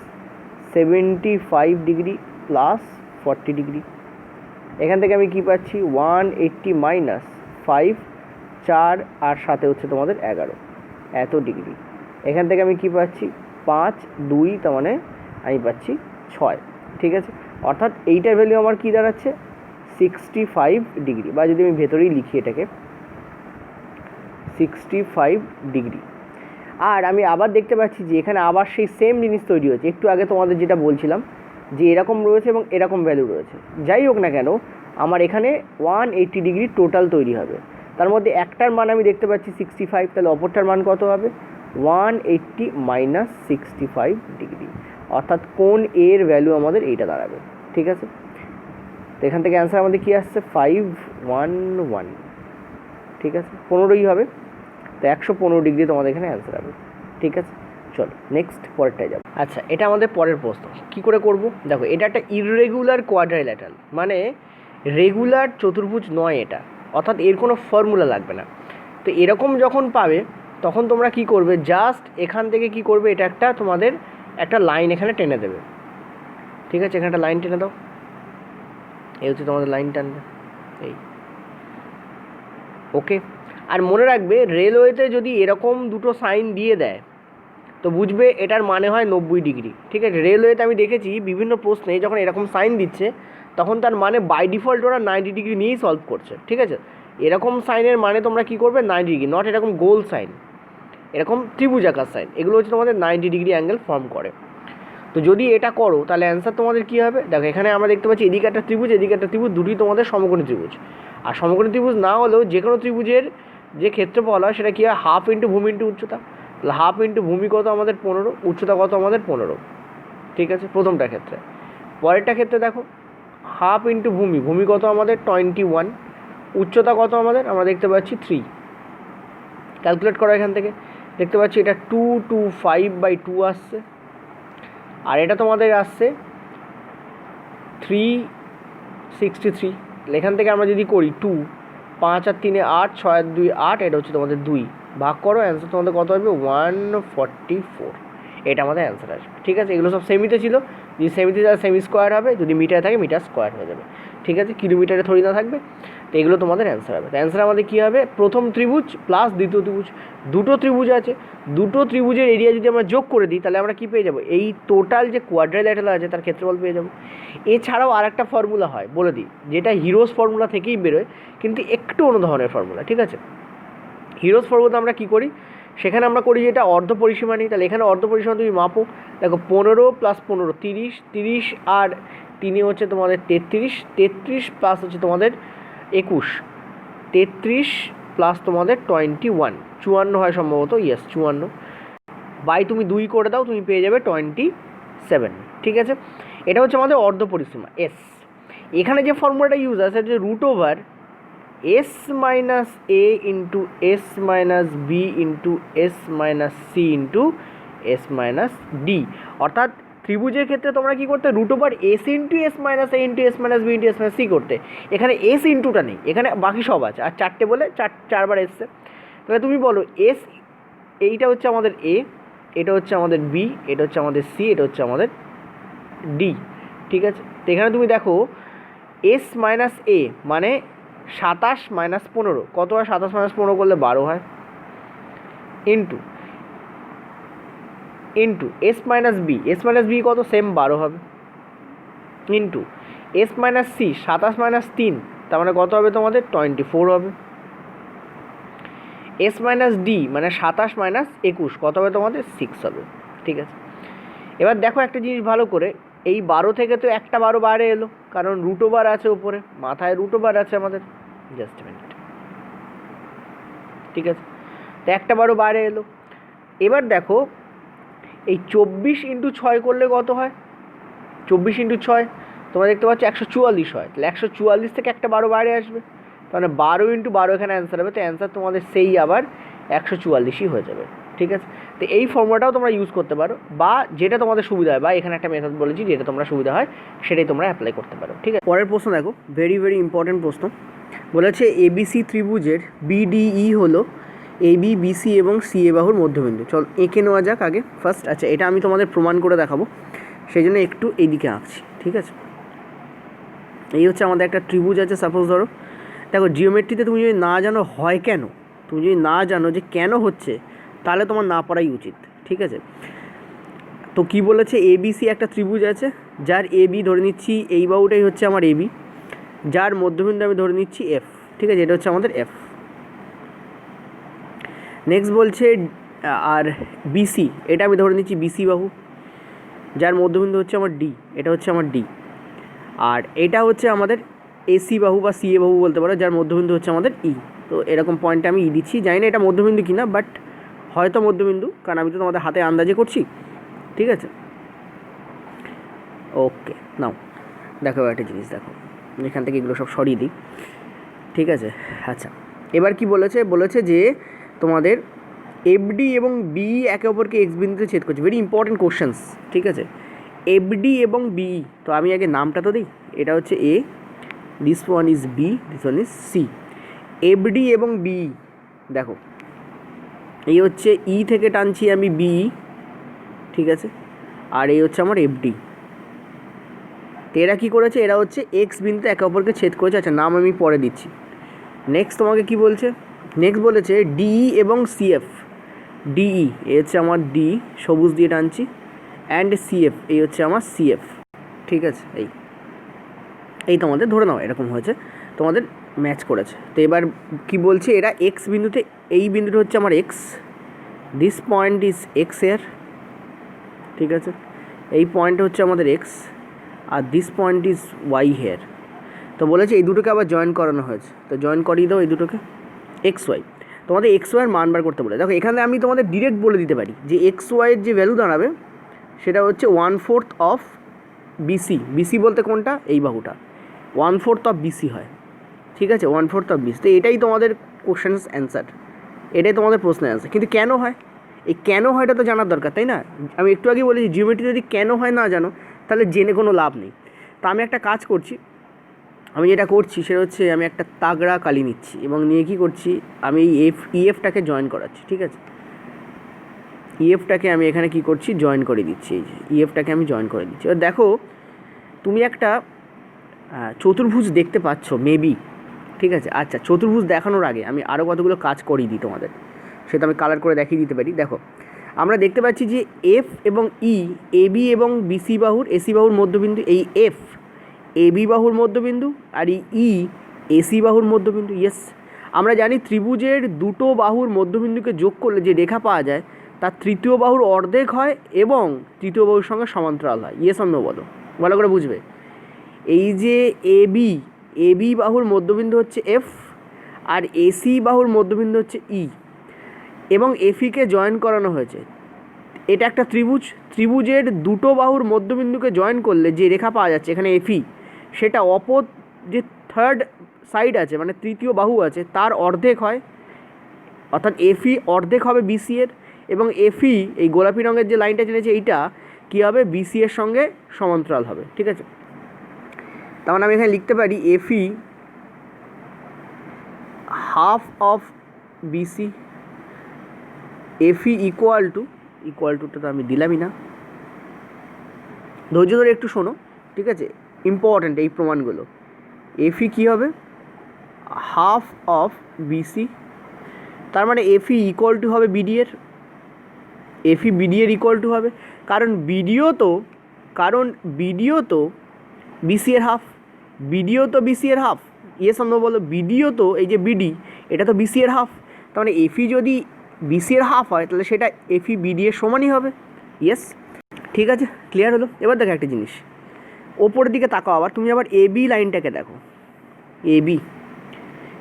75 ডিগ্রি প্লাস 40 ডিগ্রি। এখান থেকে আমি কী পাচ্ছি, 180 মাইনাস 5, 4 আর 7 হচ্ছে তোমাদের 11, এত ডিগ্রি। এখান থেকে আমি কী পাচ্ছি, 5, 2 তার মানে আমি পাচ্ছি 6। ঠিক আছে, অর্থাৎ এইটার ভ্যালু আমার কী দাঁড়াচ্ছে, 65 ডিগ্রি, বা যদি আমি ভেতরেই লিখি এটাকে 65 ডিগ্রি। আর আমি আবার দেখতে পাচ্ছি যে এখানে আবার সেই সেম জিনিস তৈরি হচ্ছে, একটু আগে তোমাদের যেটা বলছিলাম যে এরকম রয়েছে এবং এরকম ভ্যালু রয়েছে। যাই হোক না কেন আমার এখানে 180 ডিগ্রি টোটাল তৈরি হবে। তার মধ্যে একটার মান আমি দেখতে পাচ্ছি 65, তাহলে অপরটার মান কত হবে, 180 মাইনাস 65 ডিগ্রি, অর্থাৎ কোণ এর ভ্যালু আমাদের এইটা দাঁড়াবে। ঠিক আছে, তো এখান থেকে অ্যান্সার আমাদের কী আসছে, 511। ঠিক আছে, 15ই হবে, তো 115 ডিগ্রি তোমাদের এখানে অ্যান্সার হবে। ঠিক আছে, চলো নেক্সট পরেরটায় যাবো। আচ্ছা, এটা আমাদের পরের প্রশ্ন। কী করে করব, দেখো এটা একটা ইররেগুলার কোয়াড্রিল্যাটারাল, মানে রেগুলার চতুর্ভুজ নয় এটা, অর্থাৎ এর কোনো ফর্মুলা লাগবে না। তো এরকম যখন পাবে তখন তোমরা কি করবে, জাস্ট এখান থেকে কি করবে, এটা একটা তোমাদের একটা লাইন এখানে টেনে দেবে। ঠিক আছে, এখানে একটা লাইন টেনে দাও, এই হচ্ছে তোমাদের লাইন টানবে এই। ওকে, আর মনে রাখবে রেলওয়েতে যদি এরকম দুটো সাইন দিয়ে দেয় তো বুঝবে এটার মানে হয় 90 ডিগ্রি। ঠিক আছে, রেলওয়েতে আমি দেখেছি বিভিন্ন প্রশ্নে যখন এরকম সাইন দিচ্ছে তখন তার মানে বাই ডিফল্ট ওরা 90 ডিগ্রি নিয়েই সলভ করছে। ঠিক আছে, এরকম সাইনের মানে তোমরা কী করবে, 90 ডিগ্রি, নট এরকম গোল সাইন, এরকম ত্রিভুজাকার সাইন, এগুলো হচ্ছে তোমাদের 90 ডিগ্রি অ্যাঙ্গেল ফর্ম করে। তো যদি এটা করো তাহলে অ্যান্সার তোমাদের কী হবে, দেখো এখানে আমরা দেখতে পাচ্ছি এদিকে একটা ত্রিভুজ, এদিকে একটা ত্রিভুজ, দুটোই তোমাদের সমকোণী ত্রিভুজ। আর সমকোণী ত্রিভুজ না হলেও যে কোনো ত্রিভুজের যে ক্ষেত্রফল হয় সেটা কী হয়, হাফ ইন্টু ভূমি ইন্টু উচ্চতা। তাহলে হাফ ইন্টু ভূমি কত আমাদের 15, উচ্চতা কত আমাদের 15। ঠিক আছে, প্রথমটা ক্ষেত্রে। পরেরটা ক্ষেত্রে দেখো হাফ ইন্টু ভূমি, ভূমি কত আমাদের 21, উচ্চতা কত আমাদের আমরা দেখতে পাচ্ছি 3। ক্যালকুলেট করো, এখান থেকে দেখতে পাচ্ছি এটা 225/2 আসছে, আর এটা তোমাদের আসছে 363। এখান থেকে আমরা যদি করি 2, 5 আর 3 8, 6 আর 2 8, এটা হচ্ছে তোমাদের 2, ভাগ করো, অ্যান্সার তোমাদের কত হবে, 144। এটা আমাদের অ্যান্সার আসবে। ঠিক আছে, এগুলো সব সেমিতে ছিল, যদি সেমিতে যায় সেমি স্কোয়ার হবে, যদি মিটারে থাকে মিটার স্কোয়ার হয়ে যাবে। ঠিক আছে, কিলোমিটারে থরি না থাকবে। তো এগুলো তোমাদের অ্যান্সার হবে। তো অ্যান্সার আমাদের কী হবে, প্রথম ত্রিভুজ প্লাস দ্বিতীয় ত্রিভুজ, দুটো ত্রিভুজ আছে, দুটো ত্রিভুজের এরিয়া যদি আমরা যোগ করে দিই তাহলে আমরা কী পেয়ে যাবো, এই টোটাল যে কোয়াড্রিল্যাটারাল আছে তার ক্ষেত্রফল পেয়ে যাবো। এছাড়াও আর একটা ফর্মুলা হয় বলে দিই, যেটা হিরোস ফর্মুলা থেকেই বেরোয়, কিন্তু একটু অন্য ধরনের ফর্মুলা। ঠিক আছে, হিরোস ফর্মুলা আমরা কী করি, সেখানে আমরা করি যেটা অর্ধ পরিসীমা নিই। তাহলে এখানে অর্ধ পরিসীমা তুমি মাপো, দেখো 15 + 15 30, 30 আর 3 হচ্ছে তোমাদের 33, 33 প্লাস হচ্ছে তোমাদের 21, 33 প্লাস তোমাদের 21, 54 হয় সম্ভবত, ইয়েস 54, বাই তুমি 2 করে দাও, তুমি পেয়ে যাবে 27। ঠিক আছে, এটা হচ্ছে আমাদের অর্ধ পরিসীমা এস। এখানে যে ফর্মুলাটা ইউজ আছে যে root over S minus A into S minus B into S minus C into S minus D. অর্থাৎ ত্রিভুজের ক্ষেত্রে তোমরা কী করতে, root over S into S minus A into S minus B into S minus C করতে। এখানে S ইন্টুটা নেই, এখানে বাকি সব আছে, আর চারটে বলে চারবার এসছে। তাহলে তুমি বলো এস, এইটা হচ্ছে আমাদের এ, এটা হচ্ছে আমাদের বি, এটা হচ্ছে আমাদের সি, এটা হচ্ছে আমাদের ডি। ঠিক আছে, তো এখানে তুমি দেখো এস মাইনাস এ মানে 27 মাইনাস 15, কত হয় 27 মাইনাস 15 করলে 12 হয়, into S minus B, S minus B কত সেম 12 হবে, into S minus C 27 minus 3 তার মানে কত হবে তোমাদের 24 হবে, এস মাইনাস ডি মানে 27 মাইনাস 21 কত হবে তোমাদের 6 হবে। ঠিক আছে, এবার দেখো একটা জিনিস ভালো করে, এই 12 থেকে তো একটা 12 বাইরে এলো, কারণ রুট ওভার আছে উপরে, মাথায় রুট ওভার আছে আমাদের, জাস্ট মিনিট। ঠিক আছে, তো একটা 12 বাইরে এলো। এবার দেখো এই 24 ইন্টু 6 করলে কত হয়, 24 ইন্টু 6 তোমরা দেখতে পাচ্ছ 144 হয়, তাহলে 144 থেকে একটা 12 বাইরে আসবে, তাহলে 12 ইন্টু 12 এখানে অ্যান্সার হবে, তো অ্যান্সার তোমাদের সেই আবার 144ই হয়ে যাবে। ঠিক আছে, তো এই ফর্মুলাটাও তোমরা ইউজ করতে পারো, বা যেটা তোমাদের সুবিধা হয়, বা এখানে একটা মেথড বলেছি যেটা তোমরা সুবিধা হয় সেটাই তোমরা অ্যাপ্লাই করতে পারো। ঠিক আছে, পরের প্রশ্ন দেখো, ভেরি ভেরি ইম্পর্টেন্ট প্রশ্ন। বলেছে এবিসি ত্রিভুজের বিডিই হলো এবি বিসি এবং সিএ বাহুর মধ্যবিন্দু। চল এঁকে নেওয়া যাক আগে ফার্স্ট। আচ্ছা, এটা আমি তোমাদের প্রমাণ করে দেখাবো, সেই জন্য একটু এইদিকে আঁকছি। ঠিক আছে, এই হচ্ছে আমাদের একটা ত্রিভুজ আছে, সাপোজ ধরো। দেখো জিওমেট্রিতে তুমি যদি না জানো হয় কেন, তুমি যদি না জানো যে কেন হচ্ছে, তাহলে তোমার না পড়াই উচিত। ঠিক আছে, তো কি বলেছে, এবিসি একটা ত্রিভুজ আছে, যার এবি ধরে নিচ্ছি এই বাহুটাই হচ্ছে আমার এবি, যার মধ্যবিন্দু আমি ধরে নিচ্ছি এফ। ঠিক আছে, এটা হচ্ছে আমাদের এফ। নেক্সট বলছে আর বিসি, এটা আমি ধরে নিচ্ছি বিসি বাহু, যার মধ্যবিন্দু হচ্ছে আমার ডি, এটা হচ্ছে আমার ডি। আর এটা হচ্ছে আমাদের এসি বাহু বা সিএ বাহু বলতে পারো, যার মধ্যবিন্দু হচ্ছে আমাদের ই। তো এরকম পয়েন্টে আমি ই দিচ্ছি, জানি না এটা মধ্যবিন্দু কিনা, বাট হয়তো মধ্যবিন্দু, কারণ আমি তো তোমাদের হাতে আন্দাজে করছি। ঠিক আছে, ওকে নাও দেখো একটা জিনিস, দেখো এখান থেকে এগুলো সব সরিয়ে দিই। ঠিক আছে, আচ্ছা এবার কি বলেছে, বলেছে যে তোমাদের এফডি এবং বি একে অপরকে এক্স বিন্দুতে ছেদ করছে। Very important questions. ঠিক আছে, এফডি এবং বি, তো আমি আগে নামটা তো দিই, এটা হচ্ছে A, this one is B, this one is C. FD এবং বি দেখো, এই হচ্ছে ই থেকে টানছি আমি বি, ঠিক আছে, আর এই হচ্ছে আমার এফডি। তো এরা কী করেছে, এরা হচ্ছে এক্স বিন্দুতে একে অপরকে ছেদ করেছে। আচ্ছা, নাম আমি পরে দিচ্ছি। নেক্সট তোমাকে কি বলছে, নেক্সট বলেছে ডিই এবং সিএফ। ডিই এই হচ্ছে আমার ডি, সবুজ দিয়ে টানছি, অ্যান্ড সিএফ এই হচ্ছে আমার সিএফ। ঠিক আছে, এই তোমাদের ধরে নাও এরকম হয়েছে, তোমাদের ম্যাচ করেছে। তো এবার কি বলছে, এরা এক্স বিন্দুতে, এই বিন্দুটা হচ্ছে আমার X, this point is X here. ঠিক আছে, এই পয়েন্ট হচ্ছে আমাদের এক্স, আর this point is Y here. তো বলেছে এই দুটোকে আবার জয়েন করানো হয়েছে, তো জয়েন করিয়ে দাও এই দুটোকে, এক্স ওয়াই। তোমাদের এক্স ওয়াইয়ের মান বার করতে বলে। দেখো এখানে আমি তোমাদের ডিরেক্ট বলে দিতে পারি যে এক্স ওয়াইয়ের যে ভ্যালু দাঁড়াবে সেটা হচ্ছে 1/4 অফ বিসি। বিসি বলতে কোনটা, এই বাহুটা 1/4 অফ বিসি হয়। ঠিক আছে, 1/4 অফ বিসি। তো এটাই তোমাদের কোশ্চেন্স অ্যান্সার, এটাই তোমাদের প্রশ্নের অ্যান্সার। কিন্তু কেন হয়, এই কেন হয়টা তো জানার দরকার, তাই না? আমি একটু আগে বলেছি জিওমেট্রি যদি কেন হয় না জানো, তাহলে জেনে কোনো লাভ নেই। তা আমি একটা কাজ করছি, আমি যেটা করছি সেটা হচ্ছে আমি একটা তাগড়া কালি নিচ্ছি এবং নিয়ে কী করছি, আমি এই ইএফটাকে জয়েন করাচ্ছি। ঠিক আছে, ইএফটাকে আমি এখানে কী করছি, জয়েন করে দিচ্ছি। এই যে ইএফটাকে আমি জয়েন করে দিচ্ছি। এবার দেখো তুমি একটা চতুর্ভুজ দেখতে পাচ্ছ মেবি। ঠিক আছে, আচ্ছা চতুর্ভুজ দেখানোর আগে আমি আরও কতগুলো কাজ করিয়ে দিই তোমাদের, সেটা আমি কালার করে দেখিয়ে দিতে পারি। দেখো আমরা দেখতে পাচ্ছি যে এফ এবং ই, এবি এবং বিসি বাহুর, এসি বাহুর মধ্যবিন্দু। এই এফ এবি বাহুর মধ্যবিন্দু, আর এই ই এসি বাহুর মধ্যবিন্দু। ইয়েস, আমরা জানি ত্রিভুজের দুটো বাহুর মধ্যবিন্দুকে যোগ করলে যে রেখা পাওয়া যায় তার তৃতীয় বাহুর অর্ধেক হয় এবং তৃতীয় বাহুর সঙ্গে সমান্তরাল হয়। ইয়েস অন্য বলো, ভালো করে বুঝবে। এই যে এবি বাহুর মধ্যবিন্দু হচ্ছে এফ, আর এসি বাহুর মধ্যবিন্দু হচ্ছে ই, এবং এফিকে জয়েন করানো হয়েছে। এটা একটা ত্রিভুজ, ত্রিভুজের দুটো বাহুর মধ্যবিন্দুকে জয়েন করলে যে রেখা পাওয়া যাচ্ছে, এখানে এফি, সেটা অপর যে থার্ড সাইড আছে মানে তৃতীয় বাহু আছে তার অর্ধেক হয়, অর্থাৎ এফই অর্ধেক হবে বিসি এর, এবং এফই এই গোলাপি রঙের যে লাইনটা জেনেছে এইটা কী হবে বিসি এর সঙ্গে সমান্তরাল হবে। ঠিক আছে, তার মানে আমি এখানে লিখতে পারি FE half of BC, FE equal টুটা তো আমি দিলামই না, ধৈর্য ধরে একটু শোনো। ঠিক আছে, ইম্পর্ট্যান্ট এই প্রমাণগুলো। এফই কী হবে হাফ অফ বিসি, তার মানে এফই ইকুয়াল টু হবে বিডি এর, এফই বিডি এর ইকুয়াল টু হবে, কারণ বিডিও তো বিসি এর হাফ, বিডিও তো বিসি এর হাফ, ইয়ে সম্ভব বলো, বিডিও তো এই যে বিডি এটা তো বিসি এর হাফ, তার মানে এফই যদি বিসি এর হাফ হয় তাহলে সেটা এফই বিডি এর সমানই হবে। ইয়েস, ঠিক আছে, ক্লিয়ার হলো। এবার দেখো একটা জিনিস, ওপরের দিকে তাকাও, আবার তুমি আবার এবি লাইনটাকে দেখো,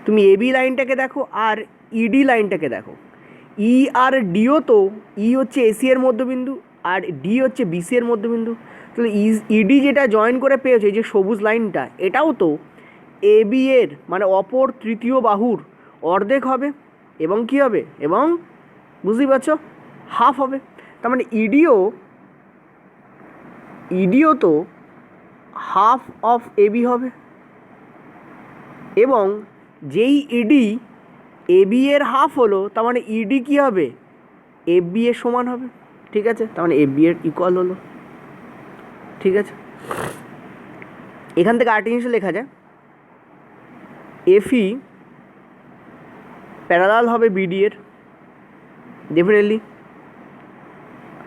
তুমি এবি লাইনটাকে দেখো আর ইডি লাইনটাকে দেখো। ই আর ডিও তো, ই হচ্ছে এসি এর মধ্যবিন্দু আর ডি হচ্ছে বিসি এর মধ্যবিন্দু, তাহলে ইডি যেটা জয়েন করে পেয়েছে এই যে সবুজ লাইনটা, এটাও তো এবি এর মানে অপর তৃতীয় বাহুর অর্ধেক হবে, এবং কি হবে, এবং বুঝতেই পারছো হাফ হবে। তার মানে ইডিও তো হাফ অফ এবি হবে, এবং যেই ইডি এবি এর হাফ হলো তার মানে ইডি কী হবে এফবি এর সমান হবে। ঠিক আছে, তার মানে এফবি এর ইকুয়াল হলো। ঠিক আছে, এখান থেকে আরেকটা জিনিস লেখা যায়, এফই প্যারালাল হবে বিডি এর, ডেফিনেটলি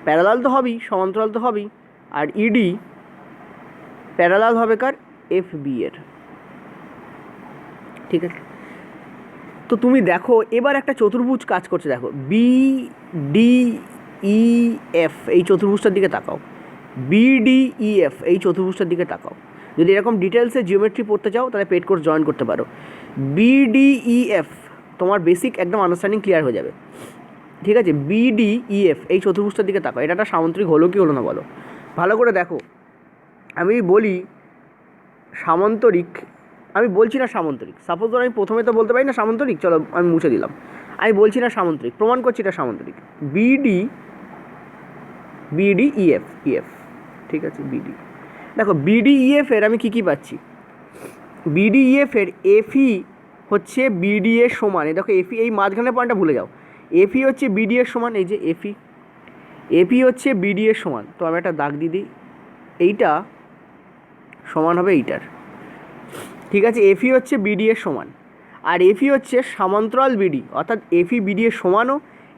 প্যারালাল তো হবেই, সমান্তরাল তো হবেই, আর ইডি প্যারালাল হবে কার এফ বি এর। ঠিক আছে, তো তুমি দেখো এবার একটা চতুর্ভুজ কাজ করছে, দেখো বি ডি ই এফ এই চতুর্ভুজটার দিকে তাকাও, বি ডি ই এফ এই চতুর্ভুজটার দিকে তাকাও। যদি এরকম ডিটেলসে জিওমেট্রি পড়তে চাও তাহলে পেড কোর্স জয়েন করতে পারো। বি ডি ই এফ তোমার বেসিক একদম আন্ডারস্ট্যান্ডিং ক্লিয়ার হয়ে যাবে। ঠিক আছে, বি ডি ই এফ এই চতুর্ভুজটার দিকে তাকাও, এটা একটা সামুদ্রিক হলো কি হলো না বলো, ভালো করে দেখো। আমি বলি সামান্তরিক, আমি বলছি না সামান্তরিক, সাপোজ ধর আমি প্রথমে তো বলতে পারি না সামান্তরিক, চলো আমি মুছে দিলাম, আমি বলছি না সামান্তরিক, প্রমাণ করছি এটা সামান্তরিক। বিডি ইএফ, ঠিক আছে, বিডি দেখো, বিডি ইএফ এর আমি কী পাচ্ছি, বিডি ইএফ এর এফই হচ্ছে বিডি এর সমান, দেখো এফই এই মাঝখানের পয়েন্টটা ভুলে যাও, এফই হচ্ছে বিডি এর সমান, এই যে এফই হচ্ছে বিডি এর সমান, তো আমি একটা দাগ দিয়ে দিই, এইটা সমান হবে এইটার। ঠিক আছে, এফই হচ্ছে বিডি এর সমান, আর এফই হচ্ছে সমান্তরাল বিডি, অর্থাৎ এফই বিডি এর সমানও,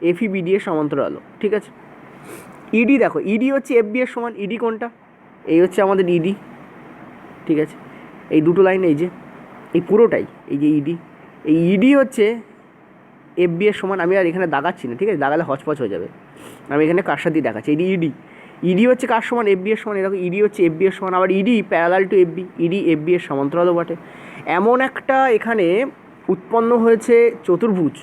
এফই বিডি এর সমান্তরালও। ঠিক আছে, ইডি দেখো, ইডি হচ্ছে এফবি এর সমান, ইডি কোনটা, এই হচ্ছে আমাদের ইডি। ঠিক আছে, এই দুটো লাইন, এই যে এই পুরোটাই, এই যে ইডি, এই ইডি হচ্ছে এফবি এর সমান, আমি আর এখানে দাগাচ্ছি না, ঠিক আছে, দাগালে হচপচ হয়ে যাবে, আমি এখানে কার সাথে দেখাচ্ছি, ইডি হচ্ছে কার সমান, এফবি এর সমান, এরকম ইডি হচ্ছে এফবি এর সমান, আবার ED parallel to FB, ED FB এর সমান্তরালও বটে। এমন একটা এখানে উৎপন্ন হয়েছে চতুর্ভুজ,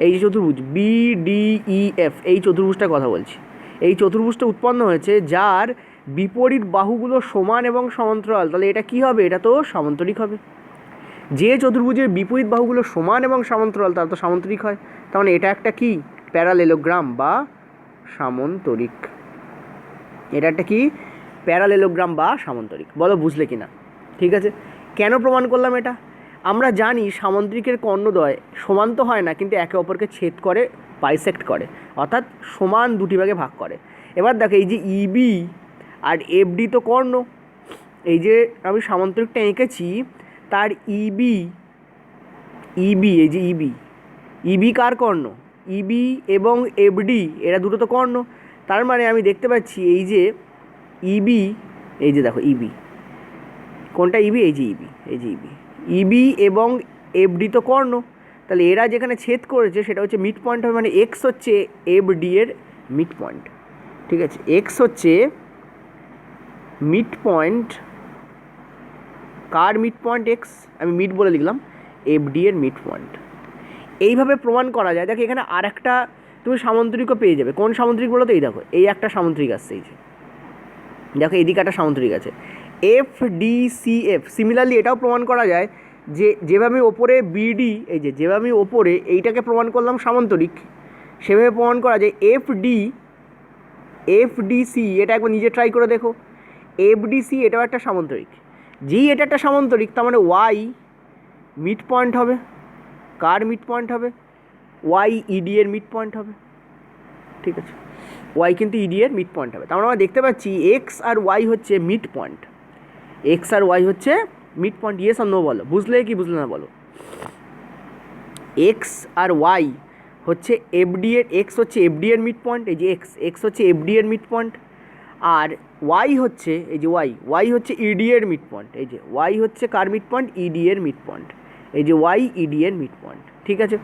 এই যে চতুর্ভুজ বিডিইএফ, এই চতুর্ভুজটার কথা বলছি, এই চতুর্ভুজটা উৎপন্ন হয়েছে যার বিপরীত বাহুগুলো সমান এবং সমান্তরাল, তাহলে এটা কি হবে, এটা তো সামান্তরিক হবে। যে চতুর্ভুজের বিপরীত বাহুগুলো সমান এবং সমান্তরাল তার তো সামান্তরিক হয়, তার মানে এটা একটা কি প্যারালেলোগ্রাম বা সামান্তরিক, এটা একটা কি প্যারালেলোগ্রাম বা সামান্তরিক, বলো বুঝলে কি না? ঠিক আছে, কেন প্রমাণ করলাম এটা? আমরা জানি সামান্তরিকের কর্ণদ্বয় সমান তো হয় না, কিন্তু একে অপরকে ছেদ করে, বাইসেক্ট করে, অর্থাৎ সমান দুটি ভাগে ভাগ করে। এবার দেখো এই যে ইবি আর এফডি তো কর্ণ, এই যে আমি সামান্তরিকটা এঁকেছি তার ইবি, এই যে ইবি কার কর্ণ, ইবি এবং এফডি এরা দুটো তো কর্ণ, তার মানে আমি দেখতে পাচ্ছি এই যে ইবি, এই যে দেখো ইবি কোনটা, ইবি এই যে ইবি এবং এফডি তো কর্ণ, তাহলে এরা যেখানে ছেদ করেছে সেটা হচ্ছে মিড পয়েন্ট হবে, মানে এক্স হচ্ছে এফডি এর মিড পয়েন্ট। ঠিক আছে, এক্স হচ্ছে মিড পয়েন্ট, কার মিড পয়েন্ট, এক্স আমি মিড বলে লিখলাম, এফডি এর মিড পয়েন্ট। এইভাবে প্রমাণ করা যায়। দেখো এখানে আর একটা তুমি সামান্তরিকও পেয়ে যাবে, কোন সামান্তরিক বলো তো, এই দেখো এই একটা সামান্তরিক আসছে, এই যে দেখো এদিকে একটা সামান্তরিক আছে, FDCF। সিমিলারলি এটাও প্রমাণ করা যায় যে যেভাবে ওপরে বিডি, এই যে যেভাবে ওপরে এইটাকে প্রমাণ করলাম সামান্তরিক, সেভাবে প্রমাণ করা যায় FDC। এটা একবার নিজে ট্রাই করে দেখো। FDC এটাও একটা সামান্তরিক। যেই এটা একটা সামান্তরিক, তার মানে ওয়াই মিড পয়েন্ট হবে। কার মিড পয়েন্ট হবে? ওয়াই ইডি এর মিড পয়েন্ট হবে। ঠিক আছে, ওয়াই কিন্তু ইডি এর মিড পয়েন্ট হবে। তার মানে আমরা দেখতে পাচ্ছি এক্স আর ওয়াই হচ্ছে মিড পয়েন্ট। এক্স আর ওয়াই হচ্ছে মিড পয়েন্ট। ইয়েস আর নো বলো, বুঝলে কি বুঝলে না বলো। এক্স আর ওয়াই হচ্ছে এফডি এর, এক্স হচ্ছে এফডি এর মিড পয়েন্ট, এই যে এক্স হচ্ছে এফডি এর মিড পয়েন্ট, আর ওয়াই হচ্ছে এই যে ওয়াই হচ্ছে ইডি এর মিড পয়েন্ট। এই যে ওয়াই হচ্ছে কার মিড পয়েন্ট? ইডি এর মিড পয়েন্ট। এই যে ওয়াই ইডি এর মিড পয়েন্ট। ঠিক আছে,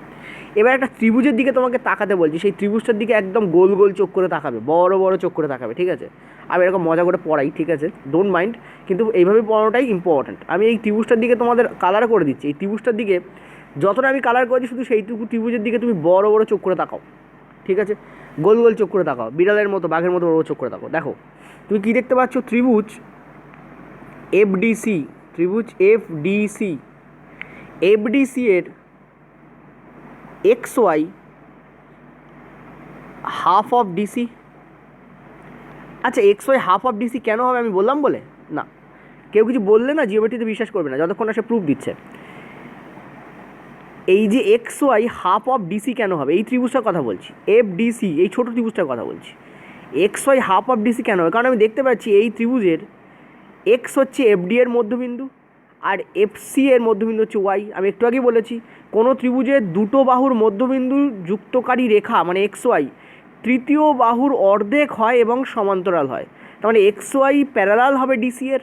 এবার একটা ত্রিভুজের দিকে তোমাকে তাকাতে বলছি। সেই ত্রিভুজটার দিকে একদম গোল গোল চোখ করে তাকাবে, বড় বড় চোখ করে তাকাবে। ঠিক আছে, আমি এরকম মজা করে পড়াই, ঠিক আছে, ডোন্ট মাইন্ড, কিন্তু এইভাবে পড়ানোটাই ইম্পর্ট্যান্ট। আমি এই ত্রিভুজটার দিকে তোমাদের কালার করে দিচ্ছি। এই ত্রিভুজটার দিকে যতটা আমি কালার করেছি, শুধু সেইটুকু ত্রিভুজের দিকে তুমি বড় বড় চোখ করে তাকাও। ঠিক আছে, গোল গোল চোখ করে তাকাও, বিড়ালের মতো বাঘের মতো বড় চোখ করে তাকাও। দেখো তুমি কী দেখতে পাচ্ছ? ত্রিভুজ এফডিসি, ত্রিভুজ এফডিসি। এফডিসি এর X Y half of DC. আচ্ছা, X Y half of DC কেন হবে আমি বললাম বলে? না, কেউ কিছু বললে না জিওমেট্রিতে বিশ্বাস করবে না যতক্ষণ না সে প্রুফ দিচ্ছে। এই যে X Y half of DC কেন হবে, এই ত্রিভুজটার কথা বলছি, এফডিসি, এই ছোটো ত্রিভুজটার কথা বলছি। X Y half of DC কেন হবে? কারণ আমি দেখতে পাচ্ছি এই ত্রিভুজের এক্স হচ্ছে এফডি এর মধ্যবিন্দু, আর এফসি এর মধ্যবিন্দু হচ্ছে ওয়াই। আমি একটু আগেই বলেছি, কোনো ত্রিভুজের দুটো বাহুর মধ্যবিন্দু যুক্তকারী রেখা মানে এক্স ওয়াই তৃতীয় বাহুর অর্ধেক হয় এবং সমান্তরাল হয়। তার মানে এক্স ওয়াই প্যারালাল হবে ডিসি এর,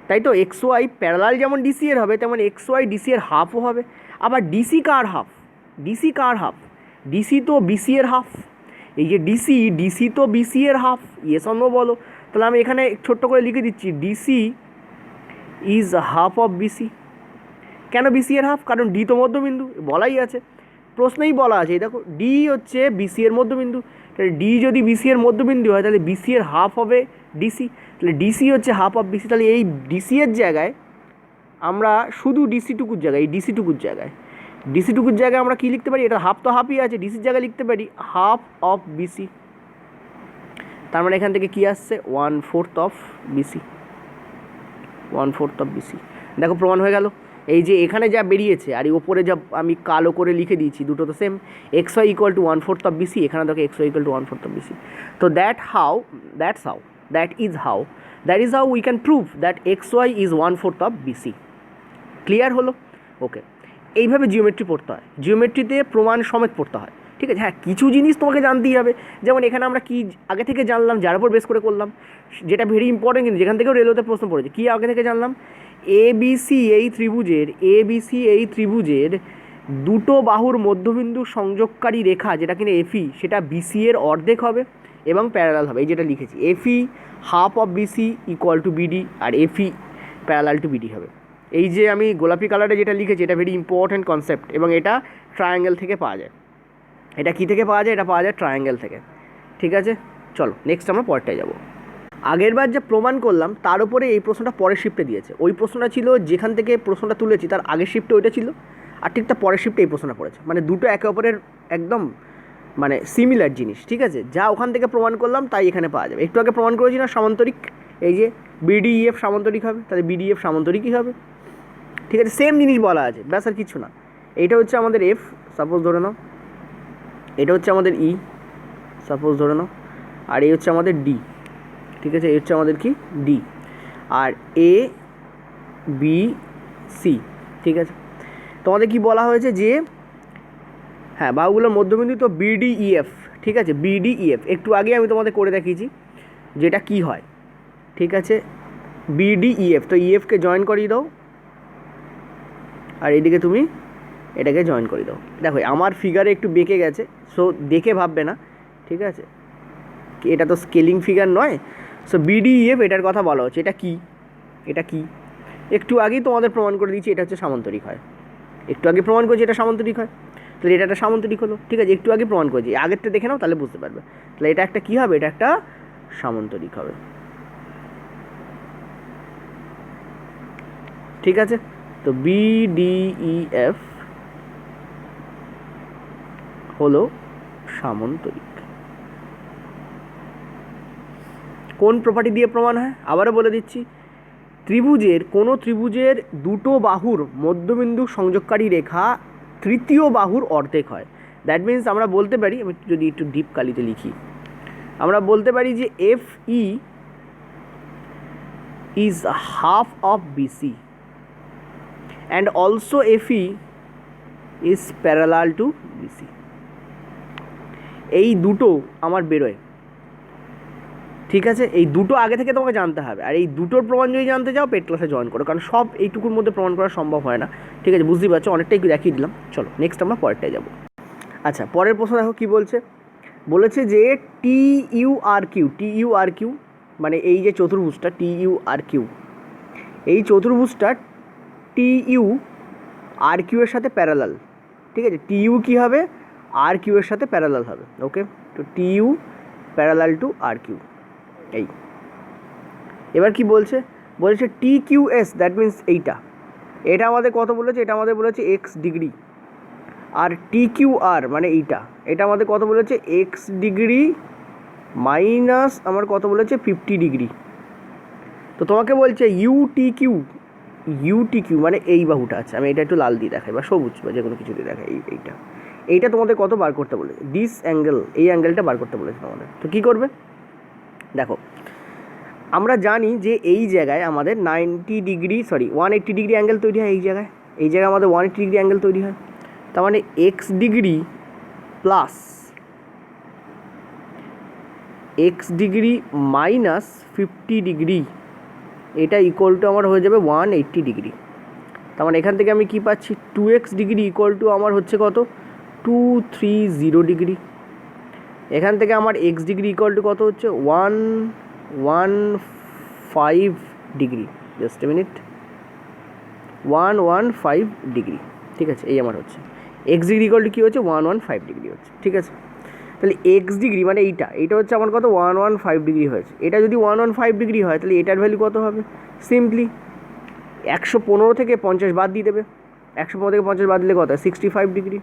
তাই তো? এক্স ওয়াই প্যারালাল যেমন ডিসি এর হবে, তেমন এক্স ওয়াই ডিসি এর হাফও হবে। আবার ডিসি কার হাফ? ডিসি কার হাফ? ডিসি তো বিসি এর হাফ। এই যে ডিসি তো বিসি এর হাফ। ইয়েস অর নো বলো। তাহলে আমি এখানে ছোট্ট করে লিখে দিচ্ছি, DC is half of BC. কেন বিসি এর হাফ? কারণ ডি তো মধ্যবিন্দু, বলাই আছে, প্রশ্নেই বলা আছে। দেখো ডি হচ্ছে বিসি এর মধ্যবিন্দু, তাহলে ডি যদি বিসি এর মধ্যবিন্দু হয় তাহলে বিসি এর হাফ হবে ডিসি, তাহলে ডিসি হচ্ছে হাফ অফ বিসি। তাহলে এই ডিসি এর জায়গায় আমরা শুধু ডিসিটুকুর জায়গায়, এই ডিসিটুকুর জায়গায় আমরা কী লিখতে পারি? এটা হাফ তো হাফই আছে, ডিসির জায়গায় লিখতে পারি হাফ অফ বিসি। তার মানে এখান থেকে কী আসছে? 1/4 অফ বিসি, 1/4 অফ বিসি। দেখো প্রমাণ হয়ে গেল। এই যে এখানে যা বেরিয়েছে আর এই ওপরে যা আমি কালো করে লিখে দিয়েছি, দুটো তো same. X Y equal to 1/4 of BC, এখানে দেখো X Y equal to 1/4 of BC. তো that is how we can prove that X Y is 1/4 of BC. Clear হলো? ওকে, এইভাবে জিওমেট্রি পড়তে হয়, জিওমেট্রিতে প্রমাণ সমেত পড়তে হয়। ঠিক আছে, হ্যাঁ কিছু জিনিস তোমাকে জানতেই হবে। যেমন এখানে আমরা কি আগে থেকে জানলাম, যার উপর বেস করে করলাম, যেটা ভেরি ইম্পর্টেন্ট, কিন্তু যেখান থেকেও রেলওয়েতে প্রশ্ন পড়েছে। কী আগে থেকে জানলাম? এবিসি এই ত্রিভুজের দুটো বাহুর মধ্যবিন্দু সংযোগকারী রেখা যেটা কিনা এফি, সেটা বিসি এর অর্ধেক হবে এবং প্যারালাল হবে। এই যেটা লিখেছি, EF half of BC equal to BD, আর এফি প্যারালাল টু বিডি হবে। এই যে আমি গোলাপি কালারে যেটা লিখেছি, এটা ভেরি ইম্পর্ট্যান্ট কনসেপ্ট, এবং এটা ট্রায়াঙ্গেল থেকে পাওয়া যায়। এটা কী থেকে পাওয়া যায়? এটা পাওয়া যায় ট্রায়াঙ্গেল থেকে। ঠিক আছে, চলো নেক্সট আমরা পরেরটায় যাব। আগেরবার যে প্রমাণ করলাম তার উপরে এই প্রশ্নটা পরের শিফটে দিয়েছে। ওই প্রশ্নটা ছিল যেখান থেকে প্রশ্নটা তুলেছি তার আগের শিফটে ওইটা ছিল, আর ঠিক তার পরের শিফটে এই প্রশ্নটা পড়েছে। মানে দুটো একে অপরের একদম মানে সিমিলার জিনিস। ঠিক আছে, যা ওখান থেকে প্রমাণ করলাম তাই এখানে পাওয়া যাবে। একটু আগে প্রমাণ করেছি না সামান্তরিক, এই যে বিডিইএফ সামান্তরিক হবে, তাহলে বিডিএফ সামান্তরিকই হবে। ঠিক আছে, সেম জিনিস বলা আছে, ব্যাস আর কিছু না। এইটা হচ্ছে আমাদের এফ, সাপোজ ধরে নাও, এটা হচ্ছে আমাদের ই, সাপোজ ধরে নাও, আর এই হচ্ছে আমাদের ডি। ঠিক আছে, এই হচ্ছে আমাদের কি? D, R A B C. ঠিক আছে, তোমাদের কি বলা হয়েছে যে হ্যাঁ বাহুগুলোর মধ্যবিন্দু তো বিডিইএফ। ঠিক আছে, বিডিইএফ একটু আগে আমি তোমাদের করে দেখিয়েছি যেটা কি হয়। ঠিক আছে, বিডিইএফ, তো ইএফকে জয়েন করিয়ে দাও, আর এদিকে তুমি এটাকে জয়েন করে দাও। দেখো আমার ফিগারে একটু বেঁকে গেছে, সো দেখে ভাববে না। ঠিক আছে, এটা তো স্কেলিং ফিগার নয়। সো বিডিইএফ এটার কথা বলা হচ্ছে। এটা কি? এটা কি? একটু আগেই তোমাদের প্রমাণ করে দিয়েছি এটা হচ্ছে সামান্তরিক হয়। একটু আগে প্রমাণ করেছি এটা সামান্তরিক হয়, তাহলে এটা একটা সামান্তরিক হলো। ঠিক আছে, একটু আগে প্রমাণ করেছি, আগেরটা দেখে নাও তাহলে বুঝতে পারবে। তাহলে এটা একটা কী হবে? এটা একটা সামান্তরিক হবে। ঠিক আছে, তো BDEF হলো সামন্তরিক। কোন প্রপার্টি দিয়ে প্রমাণ হয়? আবারও বলে দিচ্ছি, কোনো ত্রিভুজের দুটো বাহুর মধ্যবিন্দু সংযোগকারী রেখা তৃতীয় বাহুর অর্ধেক হয়। দ্যাট মিন্স আমরা বলতে পারি, আমি যদি একটু ডিপ কালিতে লিখি, আমরা বলতে পারি যে FE is half of BC and also FE is parallel to BC। এই দুটো আমার বেরোয়, ঠিক আছে, এই দুটো আগে থেকে তোমাকে জানতে হবে। আর এই দুটোর প্রমাণ যদি জানতে চাও পেড ক্লাসে জয়েন করো, কারণ সব এইটুকুর মধ্যে প্রমাণ করা সম্ভব হয় না। ঠিক আছে, বুঝতেই পারছো, অনেকটাই দেখিয়ে দিলাম। চলো নেক্সট আমরা পরেরটায় যাব। আচ্ছা, পরের প্রশ্ন দেখো কি বলছে। বলেছে যে TURQ মানে এই যে চতুর্ভুজটা TURQ, এই চতুর্ভুজটা TURQ এর সাথে প্যারালাল। ঠিক আছে, TU কী হবে? RQ এর সাথে প্যারালাল হবে। ওকে, তো TU প্যারালাল টু RQ। এই এবার কি বলছে? বলছে TQS, দ্যাট মিন্স এটা আমাদের কত বলেছে? এটা আমাদের বলেছে x ডিগ্রি। আর TQR মানে এটা আমাদের কত বলেছে? x ডিগ্রি মাইনাস আমার কত বলেছে? 50 ডিগ্রি। তো তোমাকে বলছে UTQ মানে এই বাহুটা আছে, আমি এটা একটু লাল দিয়ে দেখাই বা সবুজ বা যে কোনো কিছু দিয়ে দেখাই, এইটা তোমাদের কত বার করতে বলেছে? দিস অ্যাঙ্গেল, এই অ্যাঙ্গেলটা বার করতে বলেছে তোমাদের। তো কী করবে? দেখো, আমরা জানি যে এই জায়গায় আমাদের 180 ডিগ্রি অ্যাঙ্গেল তৈরি হয়। এই জায়গায় আমাদের 180 ডিগ্রি অ্যাঙ্গেল তৈরি হয়। তার মানে x degree plus x degree minus 50 degree, এটা ইকুয়াল টু আমার হয়ে যাবে 180 ডিগ্রি। তার মানে এখান থেকে আমি কি পাচ্ছি? 2x ডিগ্রি ইকুয়াল টু আমার হচ্ছে কত? 230 ডিগ্রি। এখান থেকে আমার x ডিগ্রি ইকুয়াল টু কত হচ্ছে? 115 degree. Just a minute, 115 degree. ঠিক আছে, এই আমার হচ্ছে x ডিগ্রি ইকুয়াল টু কী হচ্ছে? 115 ডিগ্রি হচ্ছে। ঠিক আছে, তাহলে x ডিগ্রি মানে এইটা হচ্ছে আমার কত? 115 ডিগ্রি হয়েছে। এটা যদি 115 ডিগ্রি হয় তাহলে এটার ভ্যালু কত হবে? সিম্পলি 115 থেকে 50 বাদ দিয়ে দেবে। 115 থেকে 50 বাদ দিলে কত হয়? 65 ডিগ্রি।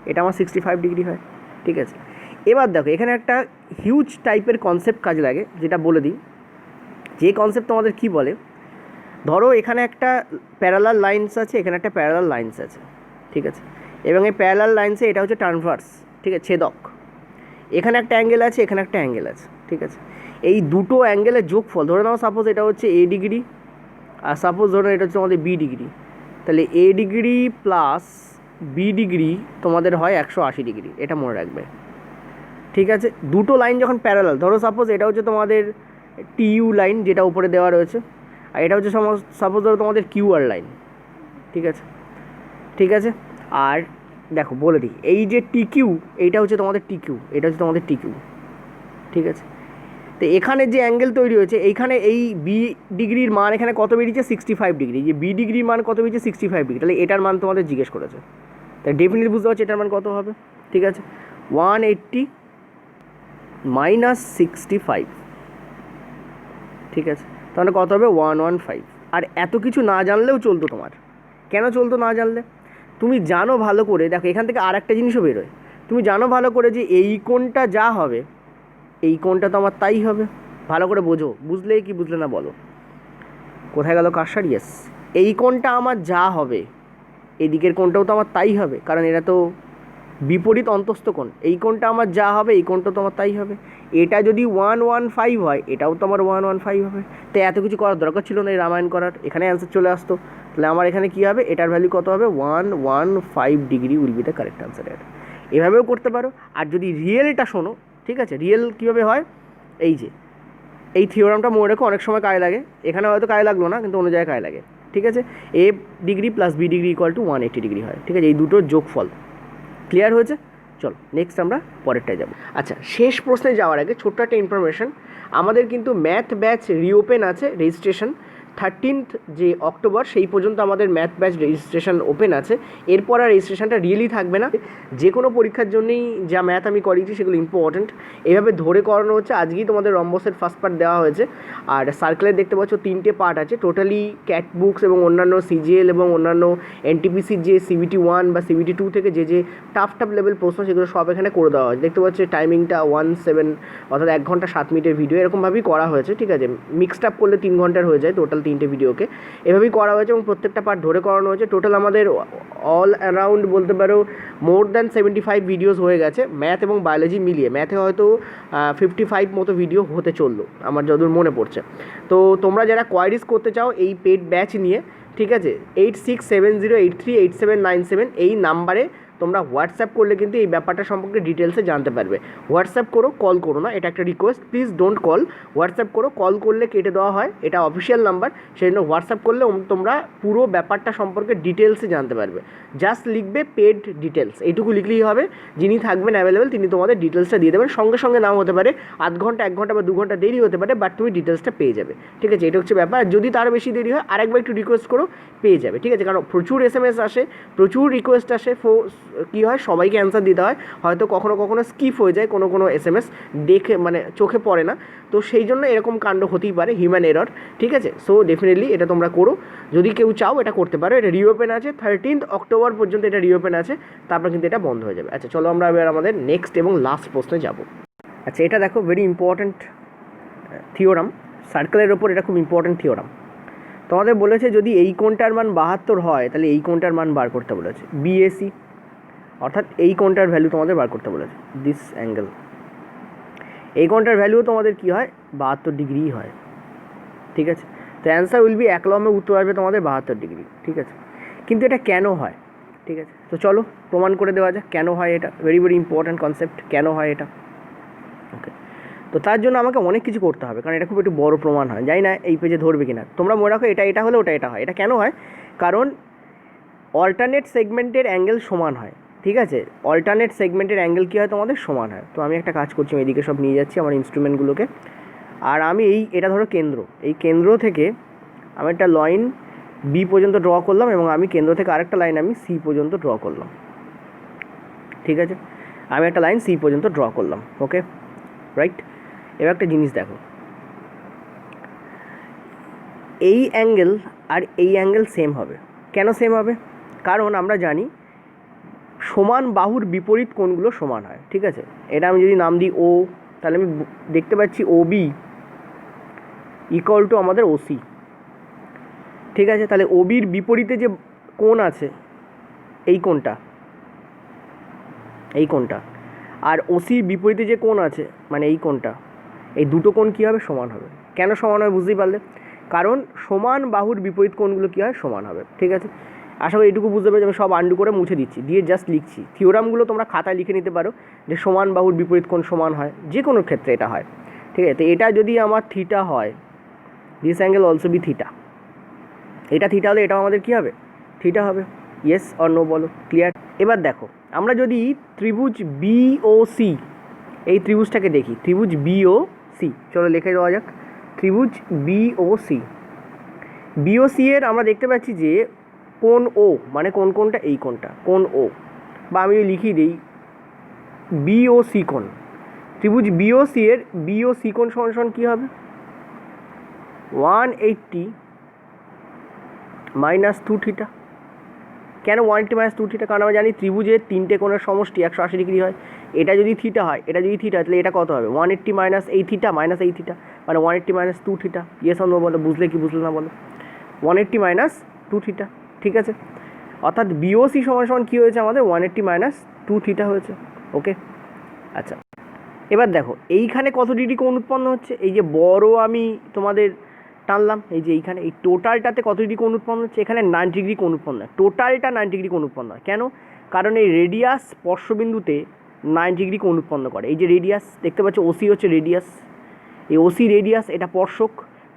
এটা আমার 65 ডিগ্রি হয়। ঠিক আছে, এবার দেখো এখানে একটা হিউজ টাইপের কনসেপ্ট কাজে লাগে, যেটা বলে দিই। যে কনসেপ্ট তোমাদের কী বলে, ধরো এখানে একটা প্যারালাল লাইন্স আছে, এখানে একটা প্যারালাল লাইন্স আছে। ঠিক আছে, এবং এই প্যারালাল লাইন্সে এটা হচ্ছে ট্রান্সভার্স, ঠিক আছে, ছেদক। এখানে একটা অ্যাঙ্গেল আছে, এখানে একটা অ্যাঙ্গেল আছে। ঠিক আছে, এই দুটো অ্যাঙ্গেলের যোগফল, ধরে নাও সাপোজ এটা হচ্ছে A ডিগ্রি, আর সাপোজ ধরো এটা হচ্ছে আমাদের B ডিগ্রি। তাহলে A degree plus B degree তোমাদের হয় 180 ডিগ্রি, এটা মনে রাখবে। ঠিক আছে, দুটো লাইন যখন প্যারালাল, ধরো সাপোজ এটা হচ্ছে তোমাদের TU লাইন যেটা উপরে দেওয়া রয়েছে, আর এটা হচ্ছে সাপোজ ধরো তোমাদের QR লাইন। ঠিক আছে, আর দেখো বলে দিই, এই যে TQ, এইটা হচ্ছে তোমাদের TQ, এটা হচ্ছে তোমাদের TQ। ঠিক আছে, তো এখানে যে অ্যাঙ্গেল তৈরি হয়েছে, এইখানে এই B ডিগ্রির মান এখানে কত বেরিয়েছে? 65 ডিগ্রি। যে B ডিগ্রির মান কত বেরিয়েছে? 65 ডিগ্রি। তাহলে এটার মান তোমাদের জিজ্ঞেস করেছে, তাই ডেফিনেটলি বুঝতে পারছি এটার মান কত হবে। ঠিক আছে, 180 মাইনাস 65। ঠিক আছে, তাহলে কত হবে? 115। আর এত কিছু না জানলেও চলতো তোমার। কেন চলতো না জানলে? তুমি জানো ভালো করে, দেখো এখান থেকে আর একটা জিনিসও বেরোয়। তুমি জানো ভালো করে যে এই কোণটা যা হবে, এই কোণটা তো আমার তাই হবে। ভালো করে বোঝো, বুঝলে কি বুঝলে না বলো? কোথায় গেল কারসার? ইয়েস, এই কোণটা আমার যা হবে, এই দিকের কোণটাও তো আমার তাই হবে, কারণ এটা তো বিপরীত অন্তস্থ কোণ। এই কোণটা আমার যা হবে, এই কোণটা তো আমার তাই হবে। এটা যদি 115 হয়, এটাও তো আমার 115 হবে। তাই এত কিছু করার দরকার ছিল না এই রামায়ণ করার, এখানে অ্যান্সার চলে আসতো। তাহলে আমার এখানে কী হবে? এটার ভ্যালু কত হবে? 115 degree will be the correct answer. এভাবেও করতে পারো। আর যদি রিয়েলটা শোনো, ঠিক আছে, রিয়েল কীভাবে হয়, এই থিওরামটা মনে রেখো, অনেক সময় কাজে লাগে। এখানে হয়তো কাজে লাগলো না, কিন্তু অন্য জায়গায় কাজে লাগে। ঠিক আছে, A degree plus B degree equal two 180 degree হয়। ঠিক আছে, এই দুটোর যোগফল। ক্লিয়ার হয়েছে? চলো নেক্সট আমরা পরেরটায় যাব। আচ্ছা, শেষ প্রশ্নে যাওয়ার আগে ছোট্ট একটা ইনফরমেশন, আমাদের কিন্তু ম্যাথ ব্যাচ রিওপেন আছে রেজিস্ট্রেশন। 13th যে অক্টোবর সেই পর্যন্ত আমাদের ম্যাথ ব্যাচ রেজিস্ট্রেশন ওপেন আছে। এরপর আর রেজিস্ট্রেশনটা রিয়েলি থাকবে না। যে কোনো পরীক্ষার জন্যই যা ম্যাথ আমি করিয়েছি সেগুলো ইম্পর্ট্যান্ট, এভাবে ধরে করানো হচ্ছে। আজকেই তোমাদের রম্বসের ফার্স্ট পার্ট দেওয়া হয়েছে, আর সার্কেলের দেখতে পাচ্ছ 3টে পার্ট আছে টোটালি। ক্যাট বুকস এবং অন্যান্য সিজিএল এবং অন্যান্য এনটিপিসির যে CBT 1 বা CBT 2 থেকে যে টাফ লেভেল প্রশ্ন সেগুলো সব এখানে করে দেওয়া হয়েছে। দেখতে পাচ্ছ টাইমিংটা 1:07 অর্থাৎ 1 ঘন্টা 7 মিনিটের ভিডিও, এরকমভাবেই করা হয়েছে। ঠিক আছে, মিক্সড আপ করলে 3 ঘন্টার হয়ে যায় টোটাল 3টে ভিডিওকে, এভাবেই করা হয়েছে এবং প্রত্যেকটা পার্ট ধরে করানো হয়েছে। টোটাল আমাদের অল অ্যারাউন্ড বলতে পারো মোর দ্যান 75 ভিডিওস হয়ে গেছে ম্যাথ এবং বায়োলজি মিলিয়ে। ম্যাথে হয়তো 55 মতো ভিডিও হতে চললো আমার যতদূর মনে পড়ছে। তো তোমরা যারা কোয়ারিজ করতে চাও এই পেড ব্যাচ নিয়ে, ঠিক আছে, 8670838797 এই নাম্বারে তোমরা হোয়াটসঅ্যাপ করলে কিন্তু এই ব্যাপারটা সম্পর্কে ডিটেলসে জানতে পারবে। হোয়াটসঅ্যাপ করো, কল করো না, এটা একটা request, please don't call. WhatsApp করো, কল করলে কেটে দেওয়া হয়, এটা অফিসিয়াল নাম্বার, সেই জন্য হোয়াটসঅ্যাপ করলে তোমরা পুরো ব্যাপারটা সম্পর্কে ডিটেলসে জানতে পারবে। জাস্ট লিখবে পেড ডিটেলস, এইটুকু লিখলেই হবে। যিনি থাকবেন অ্যাভেলেবেল তিনি তোমাদের ডিটেলসটা দিয়ে দেবেন। সঙ্গে সঙ্গে নাও হতে পারে, আধ ঘন্টা 1 ঘন্টা বা 2 ঘন্টা দেরি হতে পারে, বাট তুমি ডিটেলসটা পেয়ে যাবে। ঠিক আছে, এটা হচ্ছে ব্যাপার। যদি তার বেশি দেরি হয় আরেকবার একটু রিকোয়েস্ট করো, পেয়ে যাবে। ঠিক আছে, কারণ প্রচুর SMS আসে, প্রচুর রিকোয়েস্ট আসে, কী হয় সবাইকে অ্যান্সার দিতে হয়, হয়তো কখনো কখনো স্কিপ হয়ে যায় কোনো SMS দেখে, মানে চোখে পড়ে না, তো সেই জন্য এরকম কাণ্ড হতেই পারে, হিউম্যান এরর। ঠিক আছে, সো ডেফিনেটলি এটা তোমরা করো, যদি কেউ চাও এটা করতে পারো। এটা রিওপেন আছে 13th অক্টোবর পর্যন্ত, এটা রিওপেন আছে, তারপর কিন্তু এটা বন্ধ হয়ে যাবে। আচ্ছা চলো আমরা এবার আমাদের নেক্সট এবং লাস্ট প্রশ্নে যাব। আচ্ছা এটা দেখো, ভেরি ইম্পর্ট্যান্ট থিওরাম, সার্কেলের ওপর এটা খুব ইম্পর্ট্যান্ট থিওরাম। তোমাদের বলেছে যদি এই কোণটার মান 72 হয় তাহলে এই কোণটার মান বার করতে বলেছে, BAC, অর্থাৎ এই কোণটার ভ্যালু তোমাদের বার করতে বলেছে, দিস অ্যাঙ্গেল। এই কোণটার ভ্যালুও তোমাদের কী হয়, 72 ডিগ্রি হয়। ঠিক আছে, তো অ্যান্সার উইল বি, এক লম্বে উত্তর আসবে তোমাদের 72 ডিগ্রি। ঠিক আছে, কিন্তু এটা কেন হয়? ঠিক আছে, তো চলো প্রমাণ করে দেওয়া যাক কেন হয় এটা। ভেরি ভেরি ইম্পর্ট্যান্ট কনসেপ্ট, কেন হয় এটা। ওকে, তো তার জন্য আমাকে অনেক কিছু করতে হবে, কারণ এটা খুব একটু বড় প্রমাণ হয়, জানি না এই পেজে ধরবে কিনা। তোমরা মনে রাখো এটা হলে ওটা এটা হয়। এটা কেন হয়? কারণ অল্টারনেট সেগমেন্টের অ্যাঙ্গেল সমান হয়। ঠিক আছে, অল্টারনেট সেগমেন্টের অ্যাঙ্গেল কী হয় তোমাদের, সমান হয়। তো আমি একটা কাজ করছি, আমি এদিকে সব নিয়ে যাচ্ছি আমার ইনস্ট্রুমেন্টগুলোকে, আর আমি এটা ধরো কেন্দ্র, এই কেন্দ্র থেকে আমি একটা লাইন B পর্যন্ত ড্র করলাম, এবং আমি কেন্দ্র থেকে আরেকটা লাইন আমি C পর্যন্ত ড্র করলাম। ঠিক আছে, আমি একটা লাইন C পর্যন্ত ড্র করলাম। ওকে, রাইট। এবার একটা জিনিস দেখো, এই অ্যাঙ্গেল আর এই অ্যাঙ্গেল সেম হবে। কেন সেম হবে? কারণ আমরা জানি সমান বাহুর বিপরীত কোণগুলো সমান হয়। ঠিক আছে, এটা আমি যদি নাম দিই O, তাহলে আমি দেখতে পাচ্ছি OB ইকুয়াল টু আমাদের OC। ঠিক আছে, তাহলে OBর বিপরীতে যে কোণ আছে এই কোণটা, আর OCর বিপরীতে যে কোণ আছে মানে এই কোণটা, এই দুটো কোণ কী হবে, সমান হবে। কেন সমান হবে বুঝতেই পারলে, কারণ সমান বাহুর বিপরীত কোণগুলো কী হয়, সমান হবে। ঠিক আছে, আশা করি এটুকু বুঝতে পারছি। আমি সব আন্ডু করে মুছে দিচ্ছি, দিয়ে জাস্ট লিখছি। থিওরামগুলো তোমরা খাতায় লিখে নিতে পারো যে সমান বাহুর বিপরীত কোণ সমান হয়, যে কোনো ক্ষেত্রে এটা হয়। ঠিক আছে, তো এটা যদি আমার থিটা হয়, this angle also be theta. এটা থিটা হলে এটাও আমাদের কী হবে, থিটা হবে। ইয়েস অর নো বলো, ক্লিয়ার? এবার দেখো, আমরা যদি ত্রিভুজ BOC এই ত্রিভুজটাকে দেখি, ত্রিভুজ BOC, চলো লিখে দেওয়া যাক, ত্রিভুজ BOC এর আমরা দেখতে পাচ্ছি যে কোণ O, মানে কোনটা, এই কোণটা কোণ O, বা আমি লিখি দিই BOC কোণ। ত্রিভুজ BOC এর BOC কোণ সমান কী হবে, 180 - 2 থিটা। কেন 180 - 2 থিটা? কারণ আমরা জানি ত্রিভুজের 3টে কোণের সমষ্টি 180 ডিগ্রি হয়। এটা যদি থিটা হয়, তাহলে এটা কত হবে, 180 মাইনাস এই থিটা, মানে 180 - 2 থিটা। ইয়েস অর নো বলো, বুঝলে কি বুঝলে না বলো, 180 - 2 থিটা। ঠিক আছে, অর্থাৎ BOC সমান কী হয়েছে আমাদের, 180 - 2 থিটা হয়েছে। ওকে, আচ্ছা এবার দেখো এইখানে কত ডিগ্রি কোণ উৎপন্ন হচ্ছে, এই যে বড় আমি তোমাদের টানলাম, এই যে এইখানে এই টোটালটাতে কত ডিগ্রি কোণ উৎপন্ন হচ্ছে, এখানে 90 ডিগ্রি কোণ উৎপন্ন হয়, টোটালটা 90 ডিগ্রি কোণ উৎপন্ন হয়। কেন? কারণ এই রেডিয়াস স্পর্শবিন্দুতে 90 ডিগ্রি কোণ উৎপন্ন করে। এই যে রেডিয়াস দেখতে পাচ্ছ, OC হচ্ছে রেডিয়াস, এই OC রেডিয়াস, এটা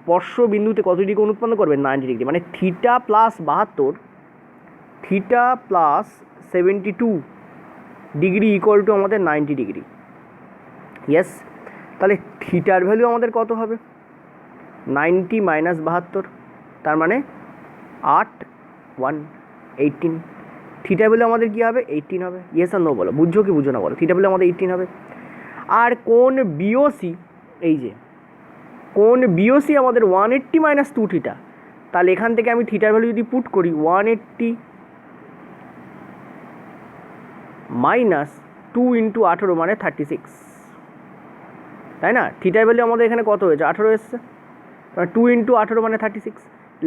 স্পর্শবিন্দুতে কত ডিগ্রি কোণ উৎপন্ন করবে, 90 ডিগ্রি। মানে theta plus 72, theta plus 72 degree equal to আমাদের 90 ডিগ্রি। ইয়েস, তাহলে থিটার ভ্যালু আমাদের কত হবে, 90 - 72। তার মানে 8 1 18, থিটা ভ্যালু আমাদের কী হবে 18 হবে। ইয়েস আর নো বলো, বুঝছো কি বুঝো না বলো। থিটা ভ্যালু আমাদের 18 হবে। আর কোণ বিওসি, এই যে কোণ বিওসি আমাদের 180 মাইনাস 2 থিটা, তাহলে এখান থেকে আমি থিটার ভ্যালু যদি পুট করি 180 মাইনাস 2 ইন্টু 18 মানে 36, তাই না? থিটার ভ্যালু আমাদের এখানে কত হয়েছে 18 এসছে, 2 ইন্টু 18 মানে 36।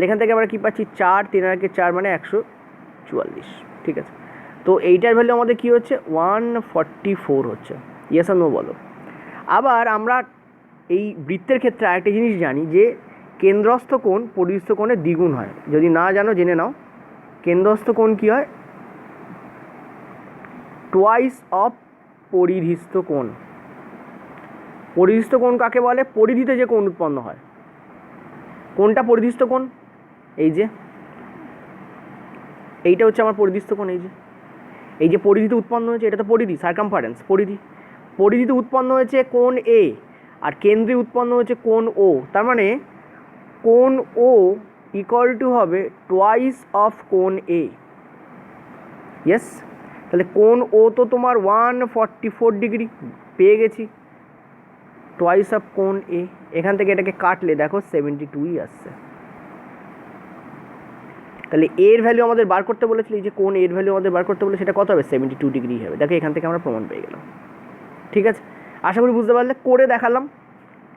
এখান থেকে আমরা কী পাচ্ছি 4 3 আর 4 মানে 144, ঠিক আছে। তো এইটার ভ্যালু আমাদের কী হচ্ছে 144 হচ্ছে। ইয়েস আর নো বলো। আবার আমরা এই বৃত্তের ক্ষেত্রে আরেকটা জিনিস জানি যে কেন্দ্রস্থ কোণ পরিধিস্থ কোণের দ্বিগুণ হয়। যদি না জানো জেনে নাও, কেন্দ্রস্থ কোণ কী হয় টোয়াইস অফ পরিধিস্থ কোণ। পরিধিস্থ কোণ কাকে বলে? পরিধিতে যে কোণ উৎপন্ন হয়। কোনটা পরিধিস্থ কোণ? এই যে এইটা হচ্ছে আমার পরিধিস্থ কোণ। এই যে পরিধিতে উৎপন্ন হয়েছে এটা তো পরিধি, সার্কামফারেন্স পরিধিতে উৎপন্ন হয়েছে কোণ এ, আর কেন্দ্রে উৎপন্ন হয়েছে কোণ ও। তার মানে কোণ ও ইকুয়াল টু হবে টোয়াইস অফ কোণ এ। ইয়েস, তাহলে কোণ ও তো তোমার 144 ডিগ্রি পেয়ে গেছি, টোয়াইস অফ কোণ এ। এখান থেকে এটাকে কাটলে দেখো 72ই আসছে। তাহলে এর ভ্যালু আমাদের বার করতে বলেছিল, এই যে কোণ এর ভ্যালু আমাদের বার করতে বলে, সেটা কত হবে 72 ডিগ্রি হবে। দেখো এখান থেকে আমরা প্রমাণ পেয়ে গেলাম। ঠিক আছে, আশা করি বুঝতে পারলে। করে দেখালাম,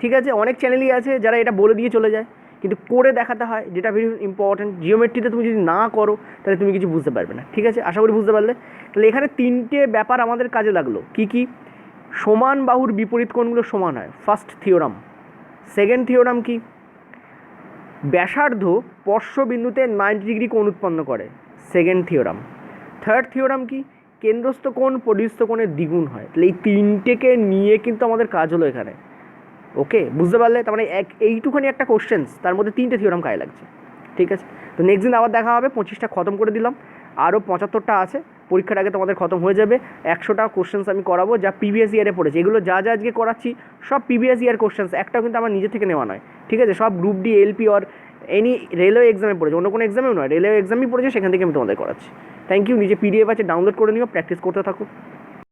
ঠিক আছে। অনেক চ্যানেলই আছে যারা এটা বলে দিয়ে চলে যায়, কিন্তু করে দেখাতে হয়, যেটা ভেরি ইম্পর্ট্যান্ট। জিওমেট্রিতে তুমি যদি না করো তাহলে তুমি কিছু বুঝতে পারবে না, ঠিক আছে। আশা করি বুঝতে পারলে। তাহলে এখানে 3টে ব্যাপার আমাদের কাজে লাগলো। কি কি? সমান বাহুর বিপরীত কোণগুলো সমান হয়, ফার্স্ট থিওরাম। সেকেন্ড থিওরাম কি? ব্যাসার্ধ স্পর্শবিন্দুতে 90 ডিগ্রি কোণ উৎপন্ন করে, সেকেন্ড থিওরাম। থার্ড থিওরাম কি? কেন্দ্রস্থ কোণ পরিধিস্থ কোণের দ্বিগুণ হয়। তাহলে এই 3টেকে নিয়ে কিন্তু আমাদের কাজ হলো এখানে। ওকে, বুঝতে পারলে? তার মানে এইটুখানি একটা কোশ্চেন্স, তার মধ্যে 3টে থিওরাম কাজে লাগছে, ঠিক আছে। তো নেক্সট দিন আবার দেখা হবে। 25টা খতম করে দিলাম, আরও 75টা আছে। পরীক্ষার আগে তোমাদের খতম হয়ে যাবে। 100টা কোশ্চেন্স আমি করাবো যা প্রিভিয়াস ইয়ারে পড়েছে। এগুলো যা যা আজকে করাচ্ছি সব প্রিভিয়াস ইয়ার কোশ্চেন্স, একটাও কিন্তু আমার নিজে থেকে নেওয়া নয়, ঠিক আছে। সব group D, LP or any railway এক্সামে পড়েছে, অন্য কোনো এক্সামেও নয়, রেলওয়ে এক্সামই পড়েছে, সেখান থেকে আমি তোমাদের করাচ্ছি। Thank you. নিজে পিডিএফ আছে, ডাউনলোড করে নিও, প্র্যাকটিস করতে থাকো।